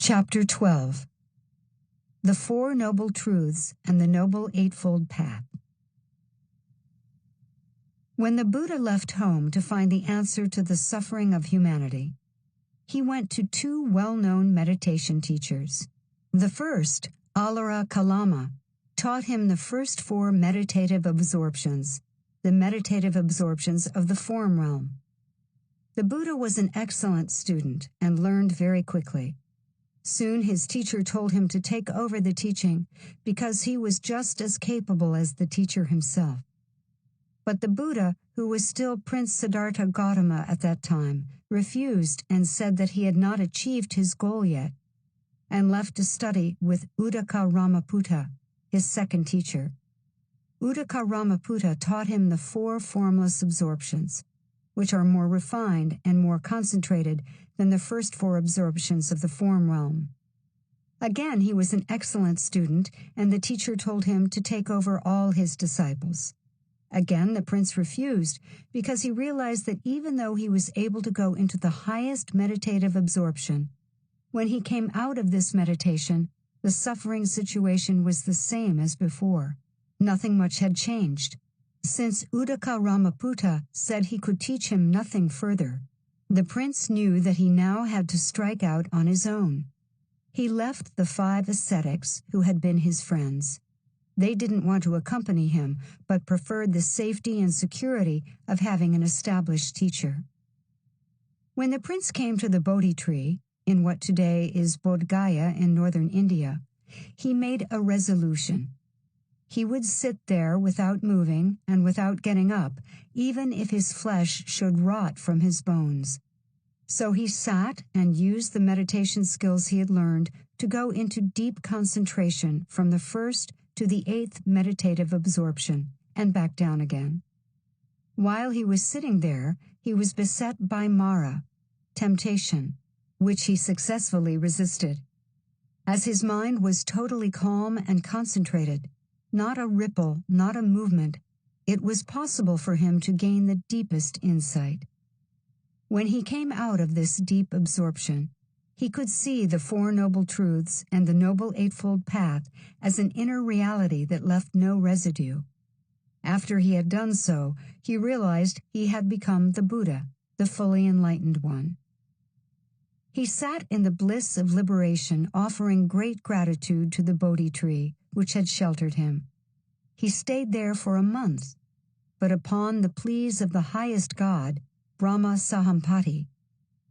Chapter 12. The Four Noble Truths and the Noble Eightfold Path. When the Buddha left home to find the answer to the suffering of humanity, he went to two well-known meditation teachers. The first, Alara Kalama, taught him the first four meditative absorptions, the meditative absorptions of the form realm. The Buddha was an excellent student and learned very quickly. Soon his teacher told him to take over the teaching because he was just as capable as the teacher himself. But the Buddha, who was still Prince Siddhartha Gautama at that time, refused and said that he had not achieved his goal yet, and left to study with Uddaka Ramaputta, his second teacher. Uddaka Ramaputta taught him the four formless absorptions, which are more refined and more concentrated than the first four absorptions of the form realm. Again, he was an excellent student, and the teacher told him to take over all his disciples. Again, the prince refused because he realized that even though he was able to go into the highest meditative absorption, when he came out of this meditation, the suffering situation was the same as before. Nothing much had changed. Since Uddaka Ramaputta said he could teach him nothing further, the prince knew that he now had to strike out on his own. He left the 5 ascetics who had been his friends. They didn't want to accompany him, but preferred the safety and security of having an established teacher. When the prince came to the Bodhi tree, in what today is Bodh Gaya in northern India, he made a resolution. He would sit there without moving and without getting up, even if his flesh should rot from his bones. So he sat and used the meditation skills he had learned to go into deep concentration from the first to the 8th meditative absorption and back down again. While he was sitting there, he was beset by Mara, temptation, which he successfully resisted. As his mind was totally calm and concentrated, not a ripple, not a movement, it was possible for him to gain the deepest insight. When he came out of this deep absorption, he could see the Four Noble Truths and the Noble Eightfold Path as an inner reality that left no residue. After he had done so, he realized he had become the Buddha, the fully enlightened one. He sat in the bliss of liberation, offering great gratitude to the Bodhi tree, which had sheltered him. He stayed there for a month, but upon the pleas of the highest God, Brahma Sahampati,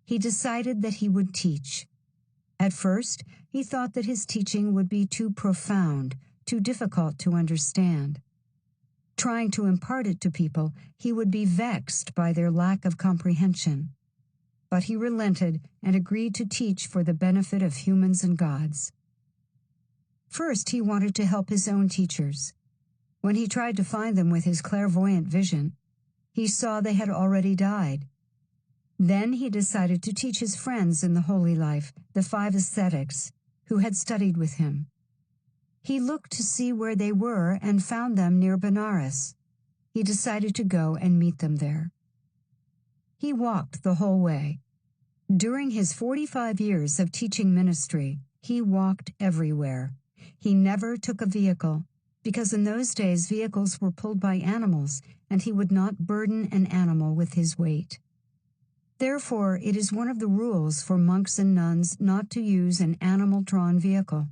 he decided that he would teach. At first, he thought that his teaching would be too profound, too difficult to understand. Trying to impart it to people, he would be vexed by their lack of comprehension. But he relented and agreed to teach for the benefit of humans and gods. First, he wanted to help his own teachers. When he tried to find them with his clairvoyant vision, he saw they had already died. Then he decided to teach his friends in the holy life, the 5 ascetics, who had studied with him. He looked to see where they were and found them near Benares. He decided to go and meet them there. He walked the whole way. During his 45 years of teaching ministry, he walked everywhere. He never took a vehicle, because in those days vehicles were pulled by animals, and he would not burden an animal with his weight. Therefore, it is one of the rules for monks and nuns not to use an animal-drawn vehicle.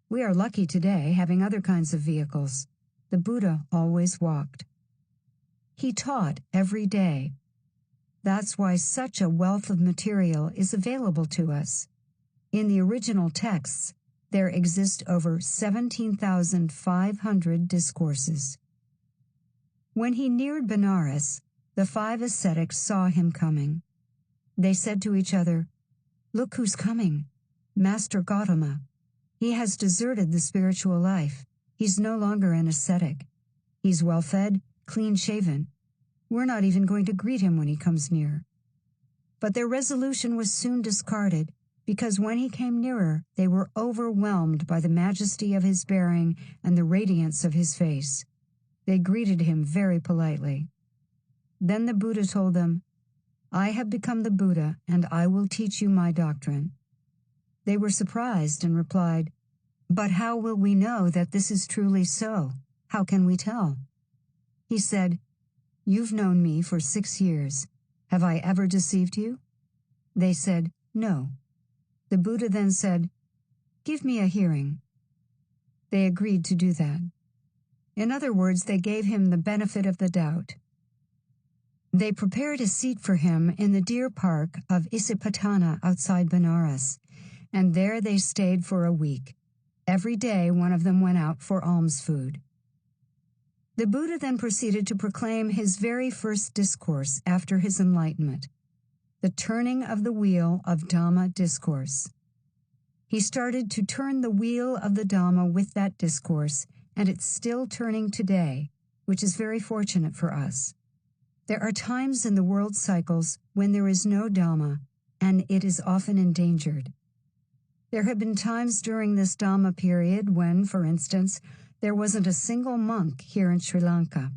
We are lucky today having other kinds of vehicles. The Buddha always walked. He taught every day. That's why such a wealth of material is available to us. In the original texts, there exist over 17,500 discourses. When he neared Benares, the 5 ascetics saw him coming. They said to each other, "Look who's coming, Master Gautama. He has deserted the spiritual life. He's no longer an ascetic. He's well-fed, clean-shaven. We're not even going to greet him when he comes near." But their resolution was soon discarded, because when he came nearer, they were overwhelmed by the majesty of his bearing and the radiance of his face. They greeted him very politely. Then the Buddha told them, "I have become the Buddha, and I will teach you my doctrine." They were surprised and replied, "But how will we know that this is truly so? How can we tell?" He said, "You've known me for 6 years. Have I ever deceived you?" They said, "No." The Buddha then said, "Give me a hearing." They agreed to do that. In other words, they gave him the benefit of the doubt. They prepared a seat for him in the deer park of Isipatana outside Benares, and there they stayed for a week. Every day one of them went out for alms food. The Buddha then proceeded to proclaim his very first discourse after his enlightenment, the turning of the wheel of Dhamma discourse. He started to turn the wheel of the Dhamma with that discourse, and it's still turning today, which is very fortunate for us. There are times in the world cycles when there is no Dhamma, and it is often endangered. There have been times during this Dhamma period when, for instance, there wasn't a single monk here in Sri Lanka.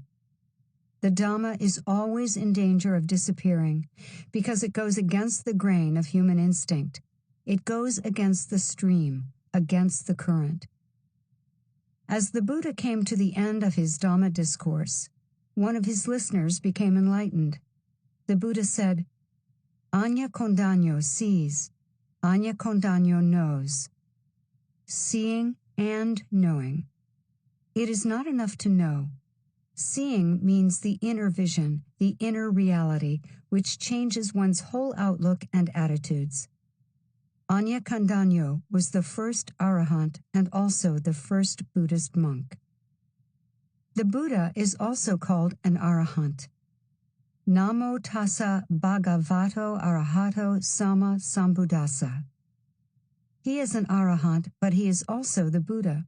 The Dhamma is always in danger of disappearing because it goes against the grain of human instinct. It goes against the stream, against the current. As the Buddha came to the end of his Dhamma discourse, one of his listeners became enlightened. The Buddha said, "Anya Kondanyo sees, Anya Kondanyo knows." Seeing and knowing. It is not enough to know. Seeing means the inner vision, the inner reality, which changes one's whole outlook and attitudes. Anya Kondanyo was the first arahant and also the first Buddhist monk. The Buddha is also called an arahant. Namo tassa bhagavato arahato sama sambuddhassa. He is an arahant, but he is also the Buddha.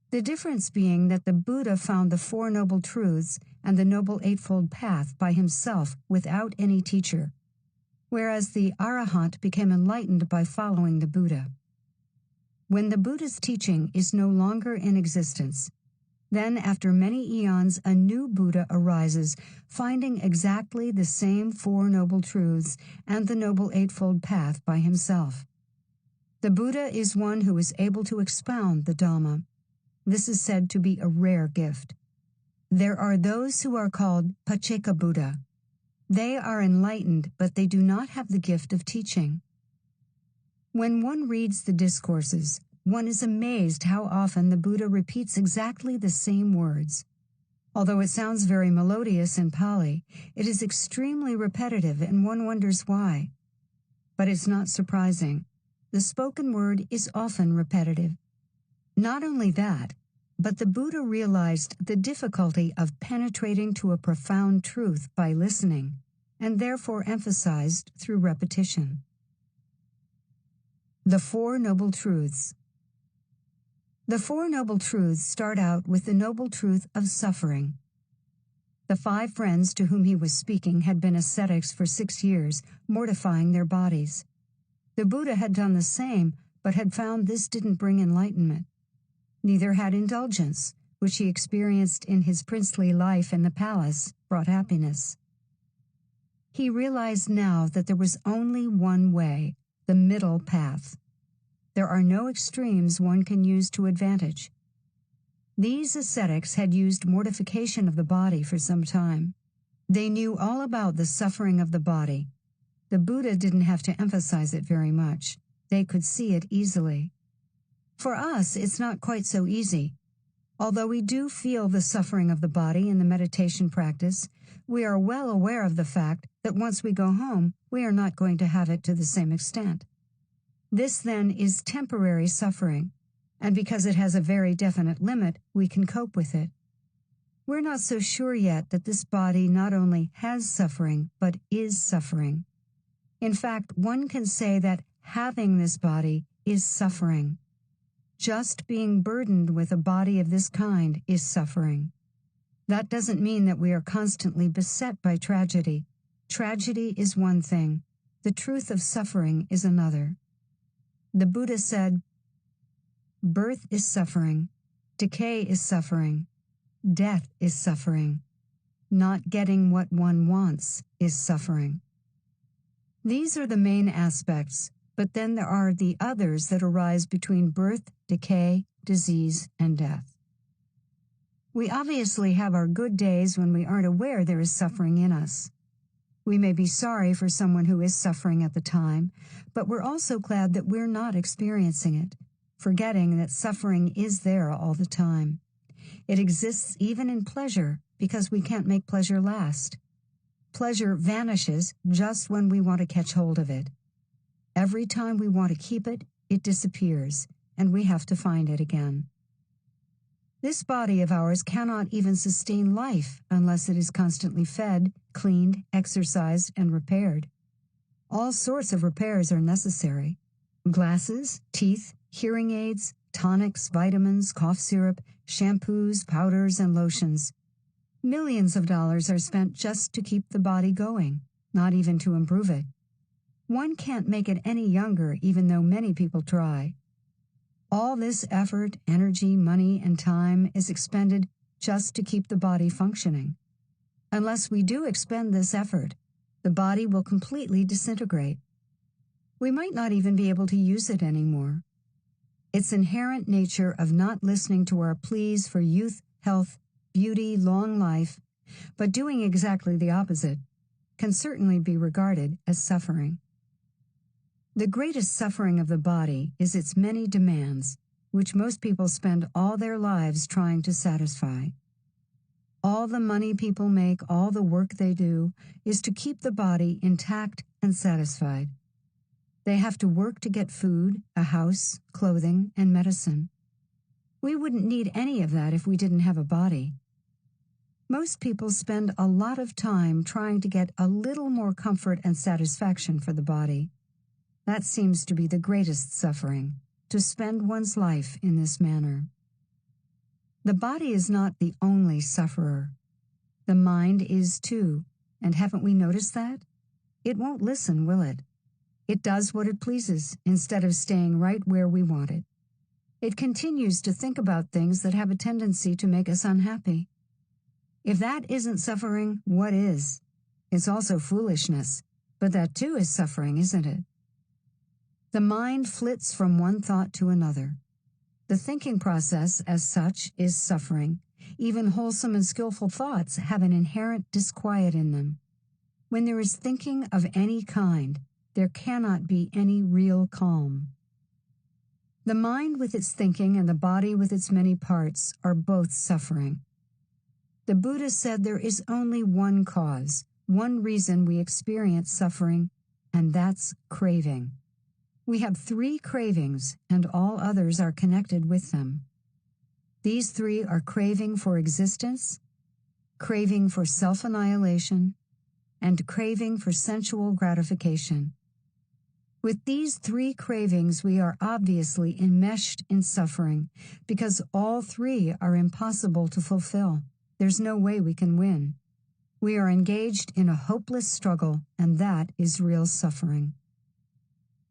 The difference being that the Buddha found the Four Noble Truths and the Noble Eightfold Path by himself without any teacher, whereas the arahant became enlightened by following the Buddha. When the Buddha's teaching is no longer in existence, then after many eons a new Buddha arises, finding exactly the same Four Noble Truths and the Noble Eightfold Path by himself. The Buddha is one who is able to expound the Dhamma. This is said to be a rare gift. There are those who are called Pacceka Buddha. They are enlightened, but they do not have the gift of teaching. When one reads the discourses, one is amazed how often the Buddha repeats exactly the same words. Although it sounds very melodious in Pali, it is extremely repetitive and one wonders why. But it's not surprising. The spoken word is often repetitive. Not only that, but the Buddha realized the difficulty of penetrating to a profound truth by listening, and therefore emphasized through repetition. The Four Noble Truths. The Four Noble Truths start out with the noble truth of suffering. The 5 friends to whom he was speaking had been ascetics for 6 years, mortifying their bodies. The Buddha had done the same, but had found this didn't bring enlightenment. Neither had indulgence, which he experienced in his princely life in the palace, brought happiness. He realized now that there was only one way, the middle path. There are no extremes one can use to advantage. These ascetics had used mortification of the body for some time. They knew all about the suffering of the body. The Buddha didn't have to emphasize it very much. They could see it easily. For us, it's not quite so easy. Although we do feel the suffering of the body in the meditation practice, we are well aware of the fact that once we go home, we are not going to have it to the same extent. This then is temporary suffering, and because it has a very definite limit, we can cope with it. We're not so sure yet that this body not only has suffering, but is suffering. In fact, one can say that having this body is suffering. Just being burdened with a body of this kind is suffering. That doesn't mean that we are constantly beset by tragedy. Tragedy is one thing. The truth of suffering is another. The Buddha said, "Birth is suffering. Decay is suffering. Death is suffering. Not getting what one wants is suffering." These are the main aspects. But then there are the others that arise between birth, decay, disease, and death. We obviously have our good days when we aren't aware there is suffering in us. We may be sorry for someone who is suffering at the time, but we're also glad that we're not experiencing it, forgetting that suffering is there all the time. It exists even in pleasure because we can't make pleasure last. Pleasure vanishes just when we want to catch hold of it. Every time we want to keep it, it disappears, and we have to find it again. This body of ours cannot even sustain life unless it is constantly fed, cleaned, exercised, and repaired. All sorts of repairs are necessary. Glasses, teeth, hearing aids, tonics, vitamins, cough syrup, shampoos, powders, and lotions. Millions of dollars are spent just to keep the body going, not even to improve it. One can't make it any younger, even though many people try. All this effort, energy, money, and time is expended just to keep the body functioning. Unless we do expend this effort, the body will completely disintegrate. We might not even be able to use it anymore. Its inherent nature of not listening to our pleas for youth, health, beauty, long life, but doing exactly the opposite, can certainly be regarded as suffering. The greatest suffering of the body is its many demands, which most people spend all their lives trying to satisfy. All the money people make, all the work they do, is to keep the body intact and satisfied. They have to work to get food, a house, clothing, and medicine. We wouldn't need any of that if we didn't have a body. Most people spend a lot of time trying to get a little more comfort and satisfaction for the body. That seems to be the greatest suffering, to spend one's life in this manner. The body is not the only sufferer. The mind is too, and haven't we noticed that? It won't listen, will it? It does what it pleases, instead of staying right where we want it. It continues to think about things that have a tendency to make us unhappy. If that isn't suffering, what is? It's also foolishness, but that too is suffering, isn't it? The mind flits from one thought to another. The thinking process, as such, is suffering. Even wholesome and skillful thoughts have an inherent disquiet in them. When there is thinking of any kind, there cannot be any real calm. The mind with its thinking and the body with its many parts are both suffering. The Buddha said there is only one cause, one reason we experience suffering, and that's craving. We have 3 cravings, and all others are connected with them. These 3 are craving for existence, craving for self-annihilation, and craving for sensual gratification. With these 3 cravings, we are obviously enmeshed in suffering, because all 3 are impossible to fulfill. There's no way we can win. We are engaged in a hopeless struggle, and that is real suffering.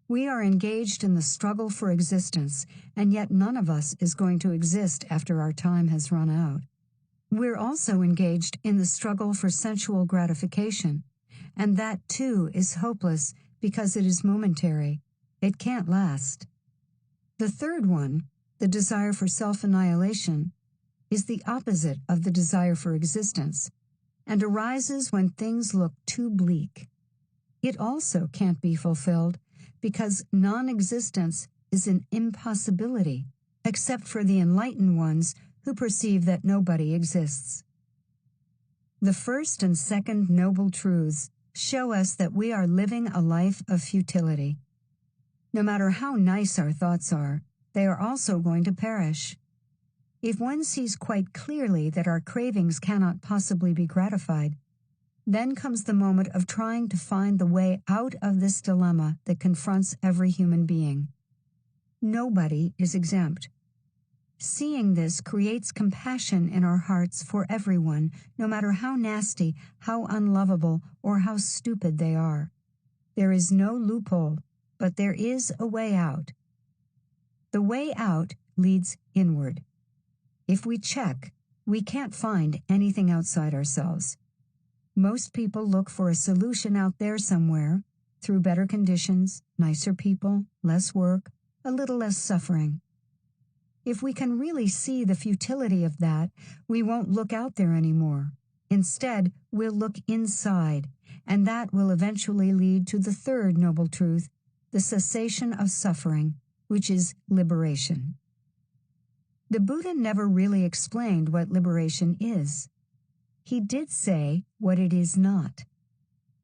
We are engaged in the struggle for existence, and yet none of us is going to exist after our time has run out. We're also engaged in the struggle for sensual gratification, and that too is hopeless because it is momentary. It can't last. The third one, the desire for self-annihilation, is the opposite of the desire for existence, and arises when things look too bleak. It also can't be fulfilled because non-existence is an impossibility, except for the enlightened ones who perceive that nobody exists. The first and second noble truths show us that we are living a life of futility. No matter how nice our thoughts are, they are also going to perish. If one sees quite clearly that our cravings cannot possibly be gratified, then comes the moment of trying to find the way out of this dilemma that confronts every human being. Nobody is exempt. Seeing this creates compassion in our hearts for everyone, no matter how nasty, how unlovable, or how stupid they are. There is no loophole, but there is a way out. The way out leads inward. If we check, we can't find anything outside ourselves. Most people look for a solution out there somewhere, through better conditions, nicer people, less work, a little less suffering. If we can really see the futility of that, we won't look out there anymore. Instead, we'll look inside, and that will eventually lead to the third noble truth, the cessation of suffering, which is liberation. The Buddha never really explained what liberation is. He did say what it is not.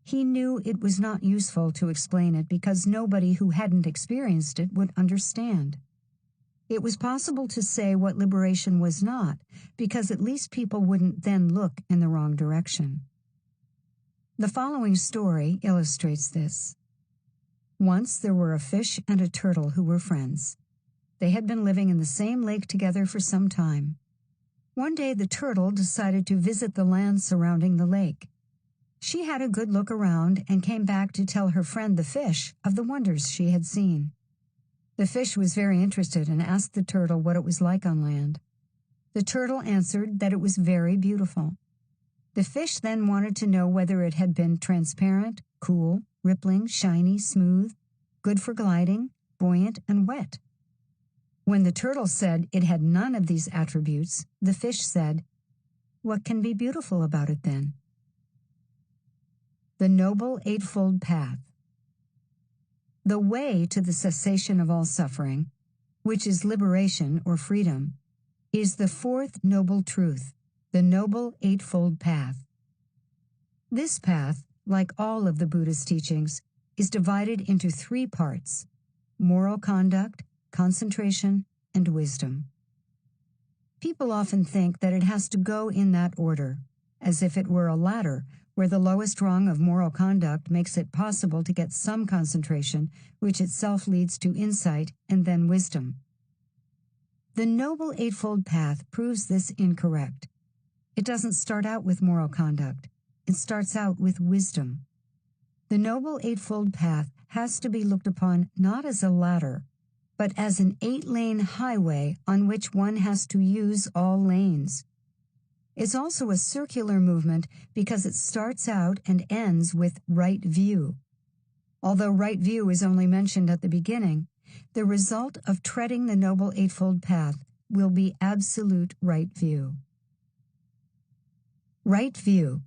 He knew it was not useful to explain it because nobody who hadn't experienced it would understand. It was possible to say what liberation was not, because at least people wouldn't then look in the wrong direction. The following story illustrates this. Once there were a fish and a turtle who were friends. They had been living in the same lake together for some time. One day the turtle decided to visit the land surrounding the lake. She had a good look around and came back to tell her friend the fish of the wonders she had seen. The fish was very interested and asked the turtle what it was like on land. The turtle answered that it was very beautiful. The fish then wanted to know whether it had been transparent, cool, rippling, shiny, smooth, good for gliding, buoyant, and wet. When the turtle said it had none of these attributes, the fish said, "What can be beautiful about it then?" The Noble Eightfold Path. The way to the cessation of all suffering, which is liberation or freedom, is the fourth noble truth, the Noble Eightfold Path. This path, like all of the Buddha's teachings, is divided into three parts: moral conduct, concentration, and wisdom. People often think that it has to go in that order, as if it were a ladder where the lowest rung of moral conduct makes it possible to get some concentration, which itself leads to insight and then wisdom. The Noble Eightfold Path proves this incorrect. It doesn't start out with moral conduct. It starts out with wisdom. The Noble Eightfold Path has to be looked upon not as a ladder, but as an 8-lane highway on which one has to use all lanes. It's also a circular movement because it starts out and ends with right view. Although right view is only mentioned at the beginning, the result of treading the Noble Eightfold Path will be absolute right view. Right view.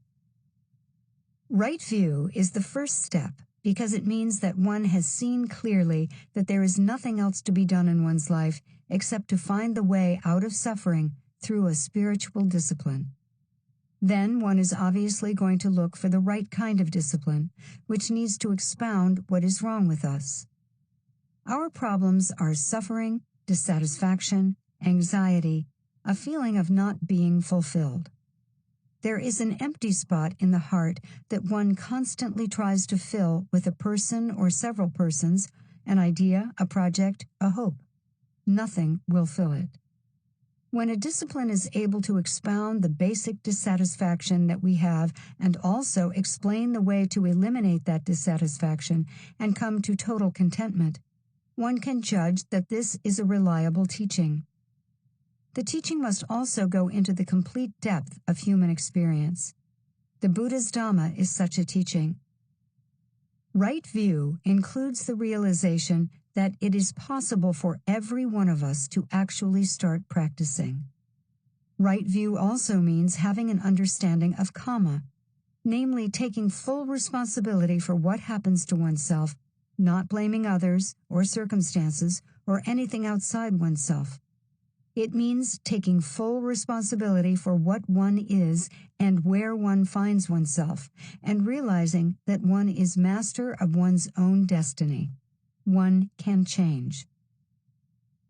Right view is the first step because it means that one has seen clearly that there is nothing else to be done in one's life except to find the way out of suffering through a spiritual discipline. Then one is obviously going to look for the right kind of discipline, which needs to expound what is wrong with us. Our problems are suffering, dissatisfaction, anxiety, a feeling of not being fulfilled. There is an empty spot in the heart that one constantly tries to fill with a person or several persons, an idea, a project, a hope. Nothing will fill it. When a discipline is able to expound the basic dissatisfaction that we have and also explain the way to eliminate that dissatisfaction and come to total contentment, one can judge that this is a reliable teaching. The teaching must also go into the complete depth of human experience. The Buddha's Dhamma is such a teaching. Right view includes the realization that it is possible for every one of us to actually start practicing. Right view also means having an understanding of karma, namely taking full responsibility for what happens to oneself, not blaming others or circumstances or anything outside oneself. It means taking full responsibility for what one is and where one finds oneself, and realizing that one is master of one's own destiny. One can change.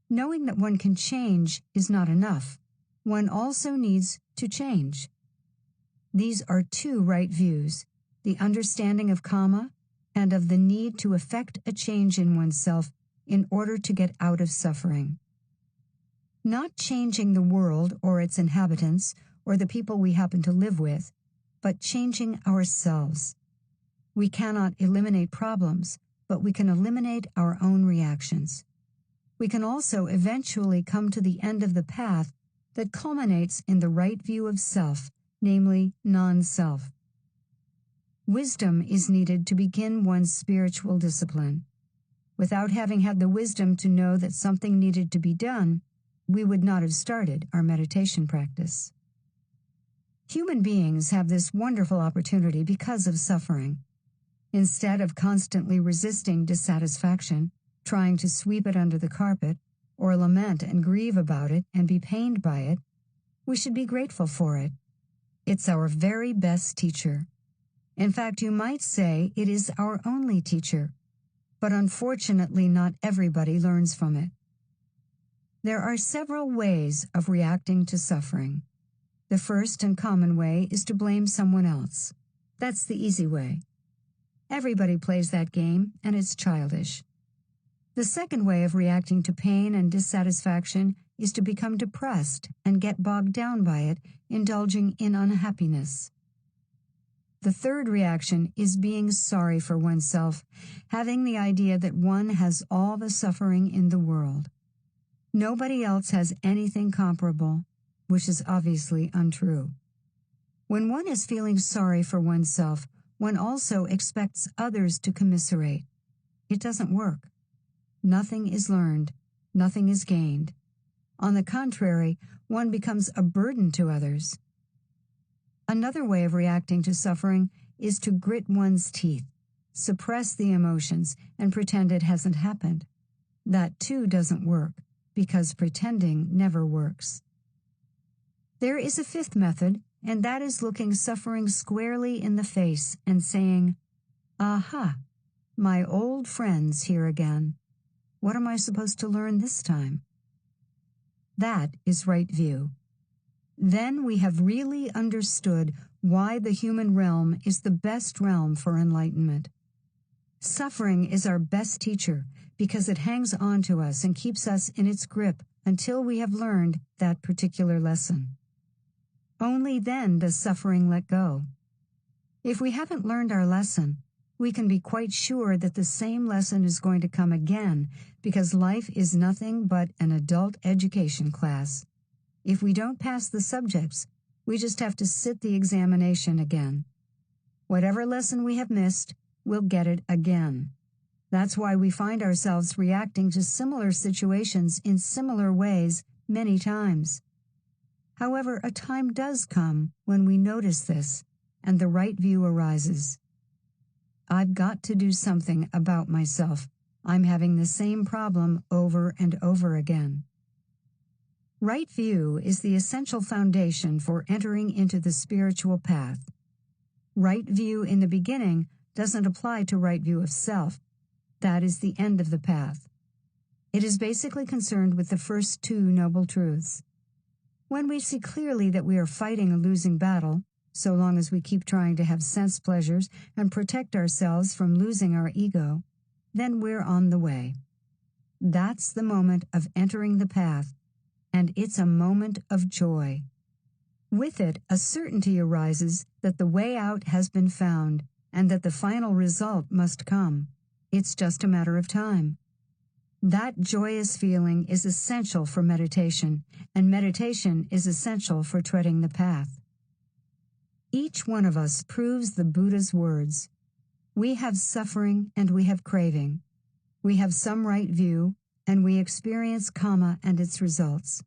Knowing that one can change is not enough. One also needs to change. These are two right views, the understanding of karma and of the need to effect a change in oneself in order to get out of suffering. Not changing the world or its inhabitants or the people we happen to live with, but changing ourselves. We cannot eliminate problems, but we can eliminate our own reactions. We can also eventually come to the end of the path that culminates in the right view of self, namely non-self. Wisdom is needed to begin one's spiritual discipline. Without having had the wisdom to know that something needed to be done, we would not have started our meditation practice. Human beings have this wonderful opportunity because of suffering. Instead of constantly resisting dissatisfaction, trying to sweep it under the carpet, or lament and grieve about it and be pained by it, we should be grateful for it. It's our very best teacher. In fact, you might say it is our only teacher, but unfortunately not everybody learns from it. There are several ways of reacting to suffering. The first and common way is to blame someone else. That's the easy way. Everybody plays that game, and it's childish. The second way of reacting to pain and dissatisfaction is to become depressed and get bogged down by it, indulging in unhappiness. The third reaction is being sorry for oneself, having the idea that one has all the suffering in the world. Nobody else has anything comparable, which is obviously untrue. When one is feeling sorry for oneself, one also expects others to commiserate. It doesn't work. Nothing is learned, nothing is gained. On the contrary, one becomes a burden to others. Another way of reacting to suffering is to grit one's teeth, suppress the emotions, and pretend it hasn't happened. That too doesn't work, because pretending never works. There is a fifth method, and that is looking suffering squarely in the face and saying, "Aha, my old friend's here again. What am I supposed to learn this time?" That is right view. Then we have really understood why the human realm is the best realm for enlightenment. Suffering is our best teacher because it hangs on to us and keeps us in its grip until we have learned that particular lesson. Only then does suffering let go. If we haven't learned our lesson, we can be quite sure that the same lesson is going to come again because life is nothing but an adult education class. If we don't pass the subjects, we just have to sit the examination again. Whatever lesson we have missed, we'll get it again. That's why we find ourselves reacting to similar situations in similar ways many times. However, a time does come when we notice this, and the right view arises. I've got to do something about myself. I'm having the same problem over and over again. Right view is the essential foundation for entering into the spiritual path. Right view in the beginning doesn't apply to right view of self. That is the end of the path. It is basically concerned with the first two noble truths. When we see clearly that we are fighting a losing battle, so long as we keep trying to have sense pleasures and protect ourselves from losing our ego, then we're on the way. That's the moment of entering the path, and it's a moment of joy. With it, a certainty arises that the way out has been found and that the final result must come. It's just a matter of time. That joyous feeling is essential for meditation, and meditation is essential for treading the path. Each one of us proves the Buddha's words. We have suffering and we have craving. We have some right view, and we experience karma and its results.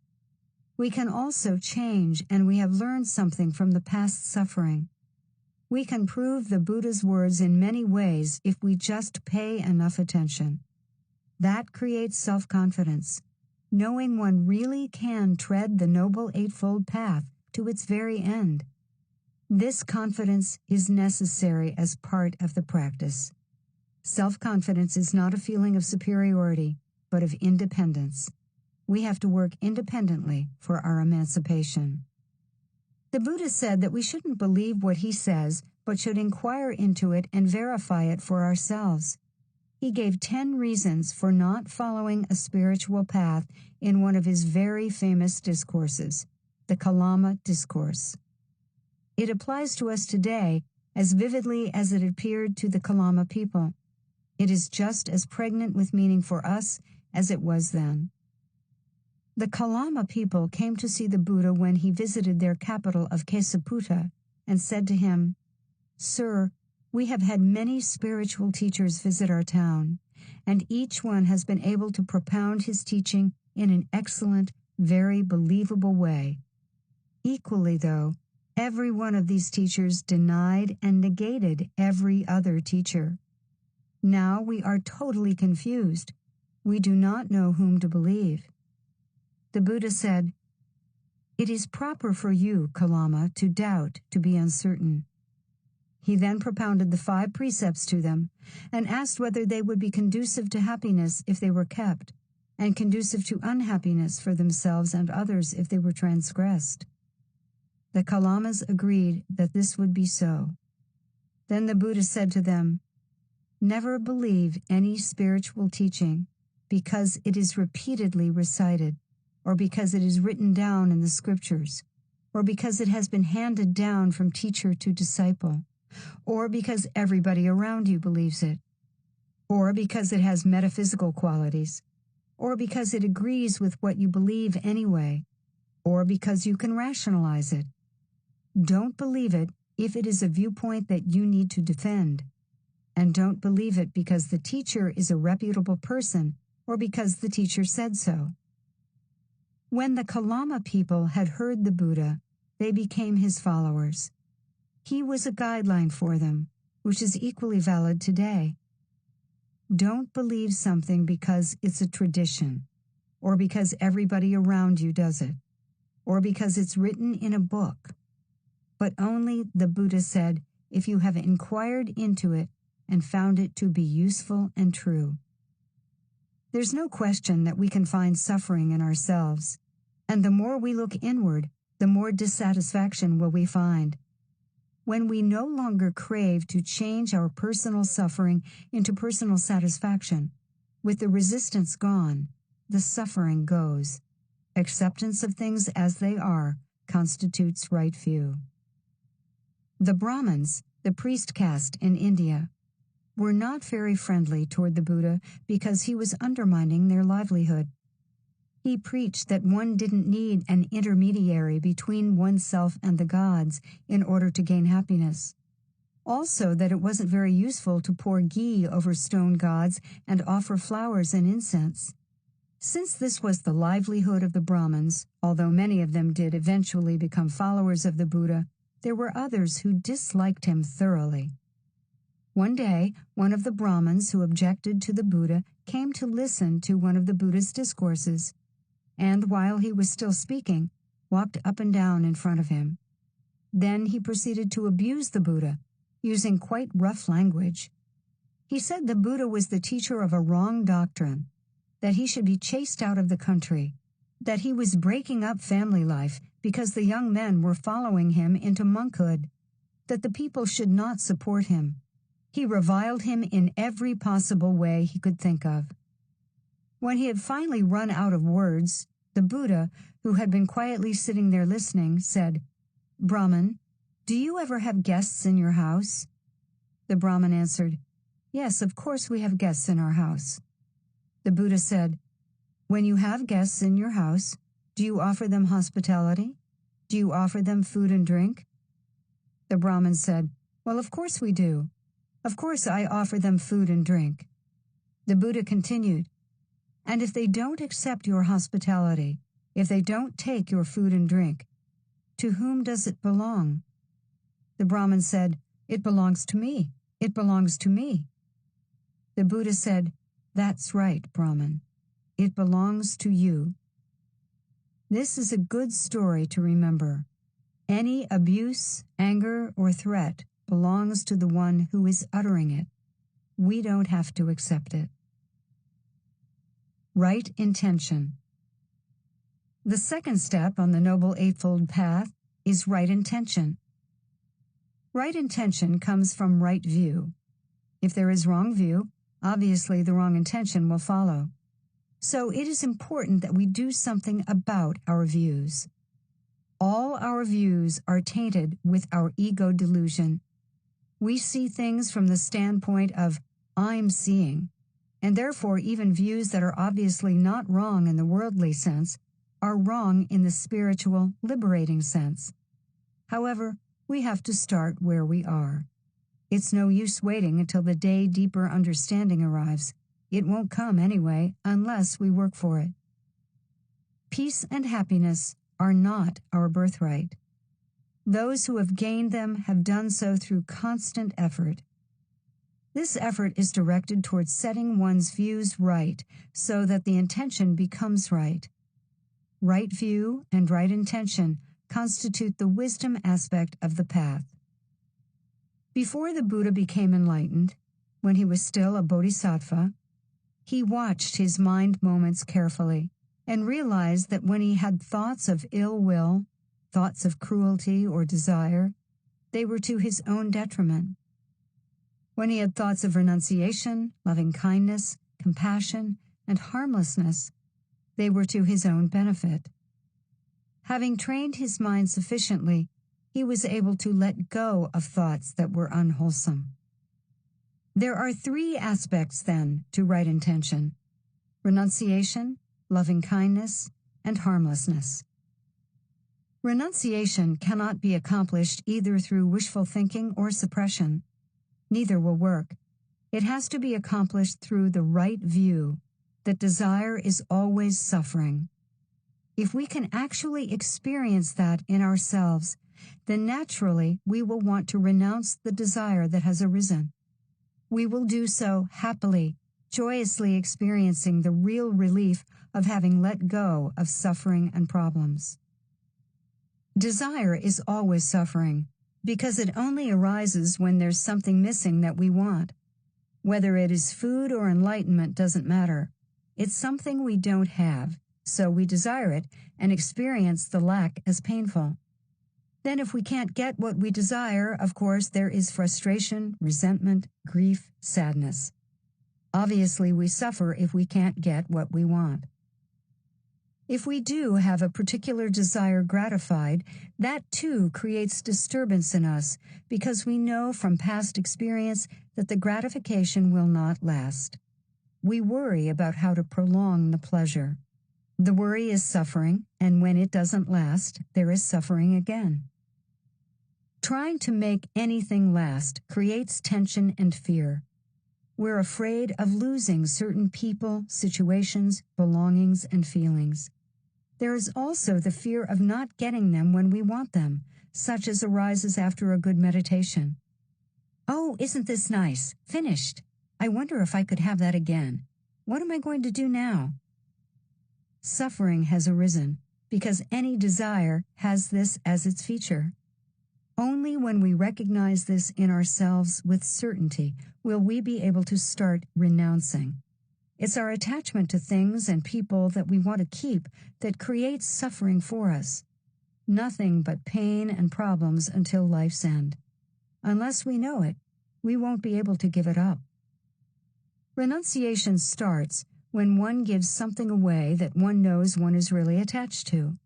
We can also change, and we have learned something from the past suffering. We can prove the Buddha's words in many ways if we just pay enough attention. That creates self-confidence, knowing one really can tread the Noble Eightfold Path to its very end. This confidence is necessary as part of the practice. Self-confidence is not a feeling of superiority, but of independence. We have to work independently for our emancipation. The Buddha said that we shouldn't believe what he says, but should inquire into it and verify it for ourselves. He gave 10 reasons for not following a spiritual path in one of his very famous discourses, the Kalama Discourse. It applies to us today as vividly as it appeared to the Kalama people. It is just as pregnant with meaning for us as it was then. The Kalama people came to see the Buddha when he visited their capital of Kesaputta and said to him, "Sir, We have had many spiritual teachers visit our town, and each one has been able to propound his teaching in an excellent, very believable way. Equally, though, every one of these teachers denied and negated every other teacher. Now we are totally confused. We do not know whom to believe. The Buddha said, "It is proper for you, Kalama, to doubt, to be uncertain." He then propounded the 5 precepts to them and asked whether they would be conducive to happiness if they were kept, and conducive to unhappiness for themselves and others if they were transgressed. The Kalamas agreed that this would be so. Then the Buddha said to them, "Never believe any spiritual teaching because it is repeatedly recited, or because it is written down in the scriptures, or because it has been handed down from teacher to disciple, or because everybody around you believes it, or because it has metaphysical qualities, or because it agrees with what you believe anyway, or because you can rationalize it. Don't believe it if it is a viewpoint that you need to defend, and don't believe it because the teacher is a reputable person or because the teacher said so." When the Kalama people had heard the Buddha, they became his followers. He was a guideline for them, which is equally valid today. Don't believe something because it's a tradition, or because everybody around you does it, or because it's written in a book. But only, the Buddha said, if you have inquired into it and found it to be useful and true. There's no question that we can find suffering in ourselves, and the more we look inward, the more dissatisfaction will we find. When we no longer crave to change our personal suffering into personal satisfaction, with the resistance gone, the suffering goes. Acceptance of things as they are constitutes right view. The Brahmins, the priest caste in India, were not very friendly toward the Buddha because he was undermining their livelihood. He preached that one didn't need an intermediary between oneself and the gods in order to gain happiness. Also that it wasn't very useful to pour ghee over stone gods and offer flowers and incense. Since this was the livelihood of the Brahmins, although many of them did eventually become followers of the Buddha, there were others who disliked him thoroughly. One day, one of the Brahmins who objected to the Buddha came to listen to one of the Buddha's discourses, and while he was still speaking, walked up and down in front of him. Then he proceeded to abuse the Buddha, using quite rough language. He said the Buddha was the teacher of a wrong doctrine, that he should be chased out of the country, that he was breaking up family life because the young men were following him into monkhood, that the people should not support him. He reviled him in every possible way he could think of. When he had finally run out of words, the Buddha, who had been quietly sitting there listening, said, "Brahman, do you ever have guests in your house?" The Brahmin answered, "Yes, of course we have guests in our house." The Buddha said, "When you have guests in your house, do you offer them hospitality? Do you offer them food and drink?" The Brahmin said, "Well, of course we do. Of course I offer them food and drink." The Buddha continued, "And if they don't accept your hospitality, if they don't take your food and drink, to whom does it belong?" The Brahmin said, "It belongs to me. It belongs to me." The Buddha said, "That's right, Brahmin. It belongs to you." This is a good story to remember. Any abuse, anger, or threat belongs to the one who is uttering it. We don't have to accept it. Right intention. The second step on the Noble Eightfold Path is right intention. Right intention comes from right view. If there is wrong view, obviously the wrong intention will follow. So it is important that we do something about our views. All our views are tainted with our ego delusion. We see things from the standpoint of I'm seeing, and therefore even views that are obviously not wrong in the worldly sense are wrong in the spiritual, liberating sense. However, we have to start where we are. It's no use waiting until the day deeper understanding arrives. It won't come anyway unless we work for it. Peace and happiness are not our birthright. Those who have gained them have done so through constant effort. This effort is directed towards setting one's views right so that the intention becomes right. Right view and right intention constitute the wisdom aspect of the path. Before the Buddha became enlightened, when he was still a bodhisattva, he watched his mind moments carefully and realized that when he had thoughts of ill will, thoughts of cruelty or desire, they were to his own detriment. When he had thoughts of renunciation, loving kindness, compassion, and harmlessness, they were to his own benefit. Having trained his mind sufficiently, he was able to let go of thoughts that were unwholesome. There are three aspects, then, to right intention: renunciation, loving kindness, and harmlessness. Renunciation cannot be accomplished either through wishful thinking or suppression. Neither will work. It has to be accomplished through the right view that desire is always suffering. If we can actually experience that in ourselves, then naturally we will want to renounce the desire that has arisen. We will do so happily, joyously experiencing the real relief of having let go of suffering and problems. Desire is always suffering because it only arises when there's something missing that we want. Whether it is food or enlightenment doesn't matter. It's something we don't have, so we desire it and experience the lack as painful. Then if we can't get what we desire, of course, there is frustration, resentment, grief, sadness. Obviously, we suffer if we can't get what we want. If we do have a particular desire gratified, that too creates disturbance in us because we know from past experience that the gratification will not last. We worry about how to prolong the pleasure. The worry is suffering, and when it doesn't last, there is suffering again. Trying to make anything last creates tension and fear. We're afraid of losing certain people, situations, belongings, and feelings. There is also the fear of not getting them when we want them, such as arises after a good meditation. Oh, isn't this nice? Finished. I wonder if I could have that again. What am I going to do now? Suffering has arisen because any desire has this as its feature. Only when we recognize this in ourselves with certainty will we be able to start renouncing. It's our attachment to things and people that we want to keep that creates suffering for us. Nothing but pain and problems until life's end. Unless we know it, we won't be able to give it up. Renunciation starts when one gives something away that one knows one is really attached to.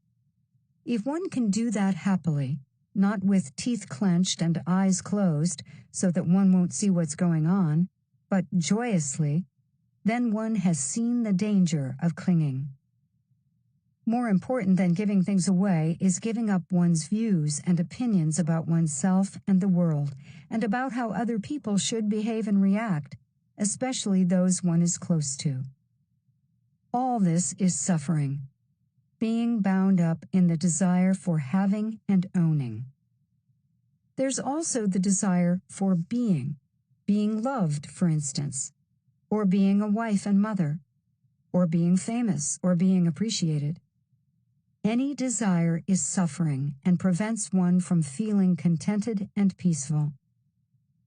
If one can do that happily, not with teeth clenched and eyes closed so that one won't see what's going on, but joyously, then one has seen the danger of clinging. More important than giving things away is giving up one's views and opinions about oneself and the world, and about how other people should behave and react, especially those one is close to. All this is suffering, being bound up in the desire for having and owning. There's also the desire for being loved, for instance, or being a wife and mother, or being famous, or being appreciated. Any desire is suffering and prevents one from feeling contented and peaceful.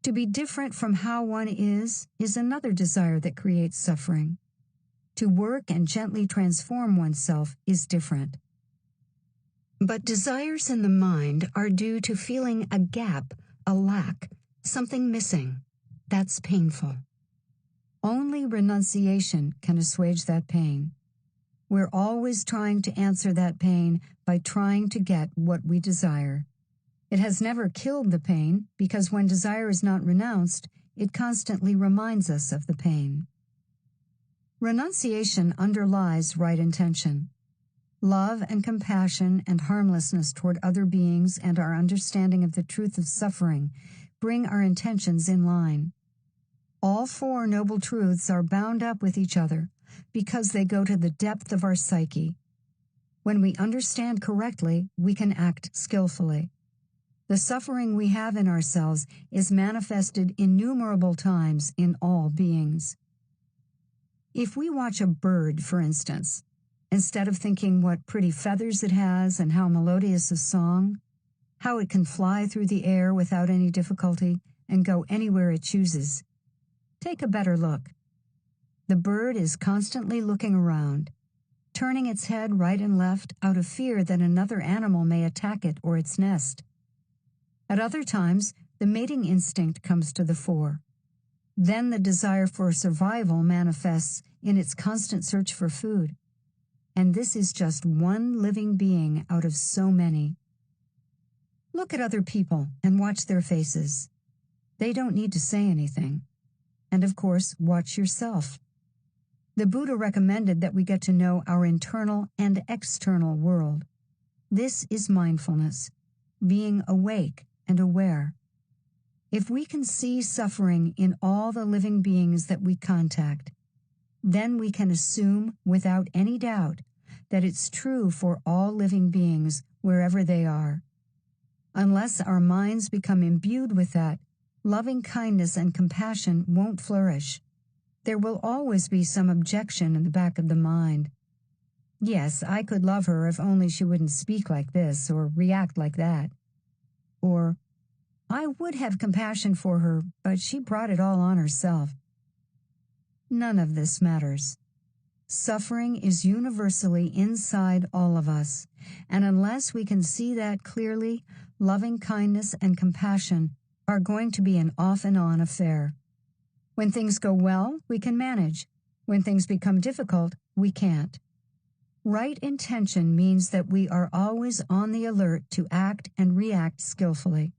To be different from how one is another desire that creates suffering. To work and gently transform oneself is different. But desires in the mind are due to feeling a gap, a lack, something missing. That's painful. Only renunciation can assuage that pain. We're always trying to answer that pain by trying to get what we desire. It has never killed the pain because when desire is not renounced, it constantly reminds us of the pain. Renunciation underlies right intention. Love and compassion and harmlessness toward other beings and our understanding of the truth of suffering bring our intentions in line. All four noble truths are bound up with each other because they go to the depth of our psyche. When we understand correctly, we can act skillfully. The suffering we have in ourselves is manifested innumerable times in all beings. If we watch a bird, for instance, instead of thinking what pretty feathers it has and how melodious a song, how it can fly through the air without any difficulty and go anywhere it chooses, take a better look. The bird is constantly looking around, turning its head right and left out of fear that another animal may attack it or its nest. At other times, the mating instinct comes to the fore. Then the desire for survival manifests in its constant search for food. And this is just one living being out of so many. Look at other people and watch their faces. They don't need to say anything. And of course, watch yourself. The Buddha recommended that we get to know our internal and external world. This is mindfulness, being awake and aware. If we can see suffering in all the living beings that we contact, then we can assume without any doubt that it's true for all living beings wherever they are. Unless our minds become imbued with that, loving kindness and compassion won't flourish. There will always be some objection in the back of the mind. Yes, I could love her if only she wouldn't speak like this or react like that. Or, I would have compassion for her, but she brought it all on herself. None of this matters. Suffering is universally inside all of us, and unless we can see that clearly, loving kindness and compassion are going to be an off and on affair. When things go well, we can manage. When things become difficult, we can't. Right intention means that we are always on the alert to act and react skillfully.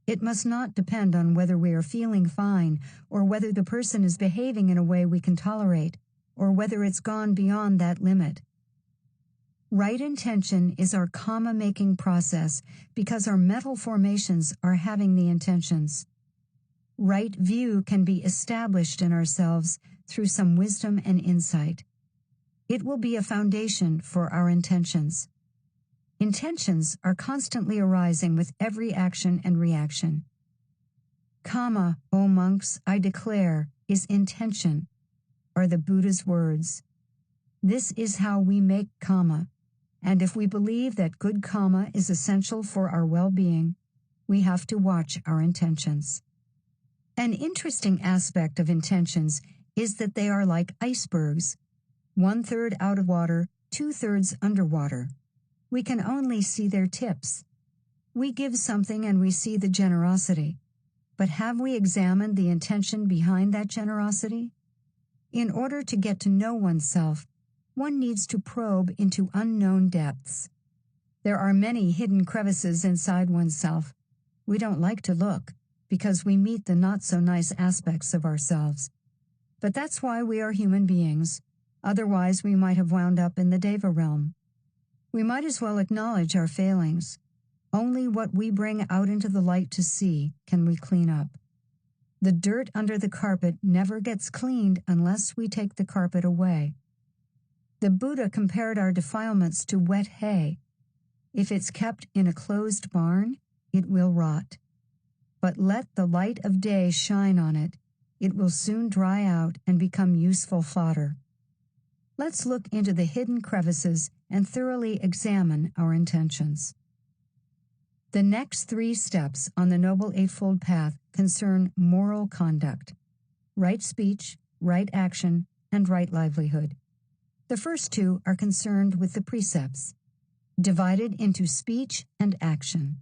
It must not depend on whether we are feeling fine or whether the person is behaving in a way we can tolerate or whether it's gone beyond that limit. Right intention is our karma-making process because our mental formations are having the intentions. Right view can be established in ourselves through some wisdom and insight. It will be a foundation for our intentions. Intentions are constantly arising with every action and reaction. Karma, O monks, I declare, is intention, are the Buddha's words. This is how we make karma, and if we believe that good karma is essential for our well-being, we have to watch our intentions. An interesting aspect of intentions is that they are like icebergs, 1/3 out of water, 2/3 underwater. We can only see their tips. We give something and we see the generosity. But have we examined the intention behind that generosity? In order to get to know oneself, one needs to probe into unknown depths. There are many hidden crevices inside oneself. We don't like to look because we meet the not-so-nice aspects of ourselves. But that's why we are human beings. Otherwise, we might have wound up in the Deva realm. We might as well acknowledge our failings. Only what we bring out into the light to see can we clean up. The dirt under the carpet never gets cleaned unless we take the carpet away. The Buddha compared our defilements to wet hay. If it's kept in a closed barn, it will rot. But let the light of day shine on it. It will soon dry out and become useful fodder. Let's look into the hidden crevices and thoroughly examine our intentions. The next 3 steps on the Noble Eightfold Path concern moral conduct, right speech, right action, and right livelihood. The first 2 are concerned with the precepts, divided into speech and action.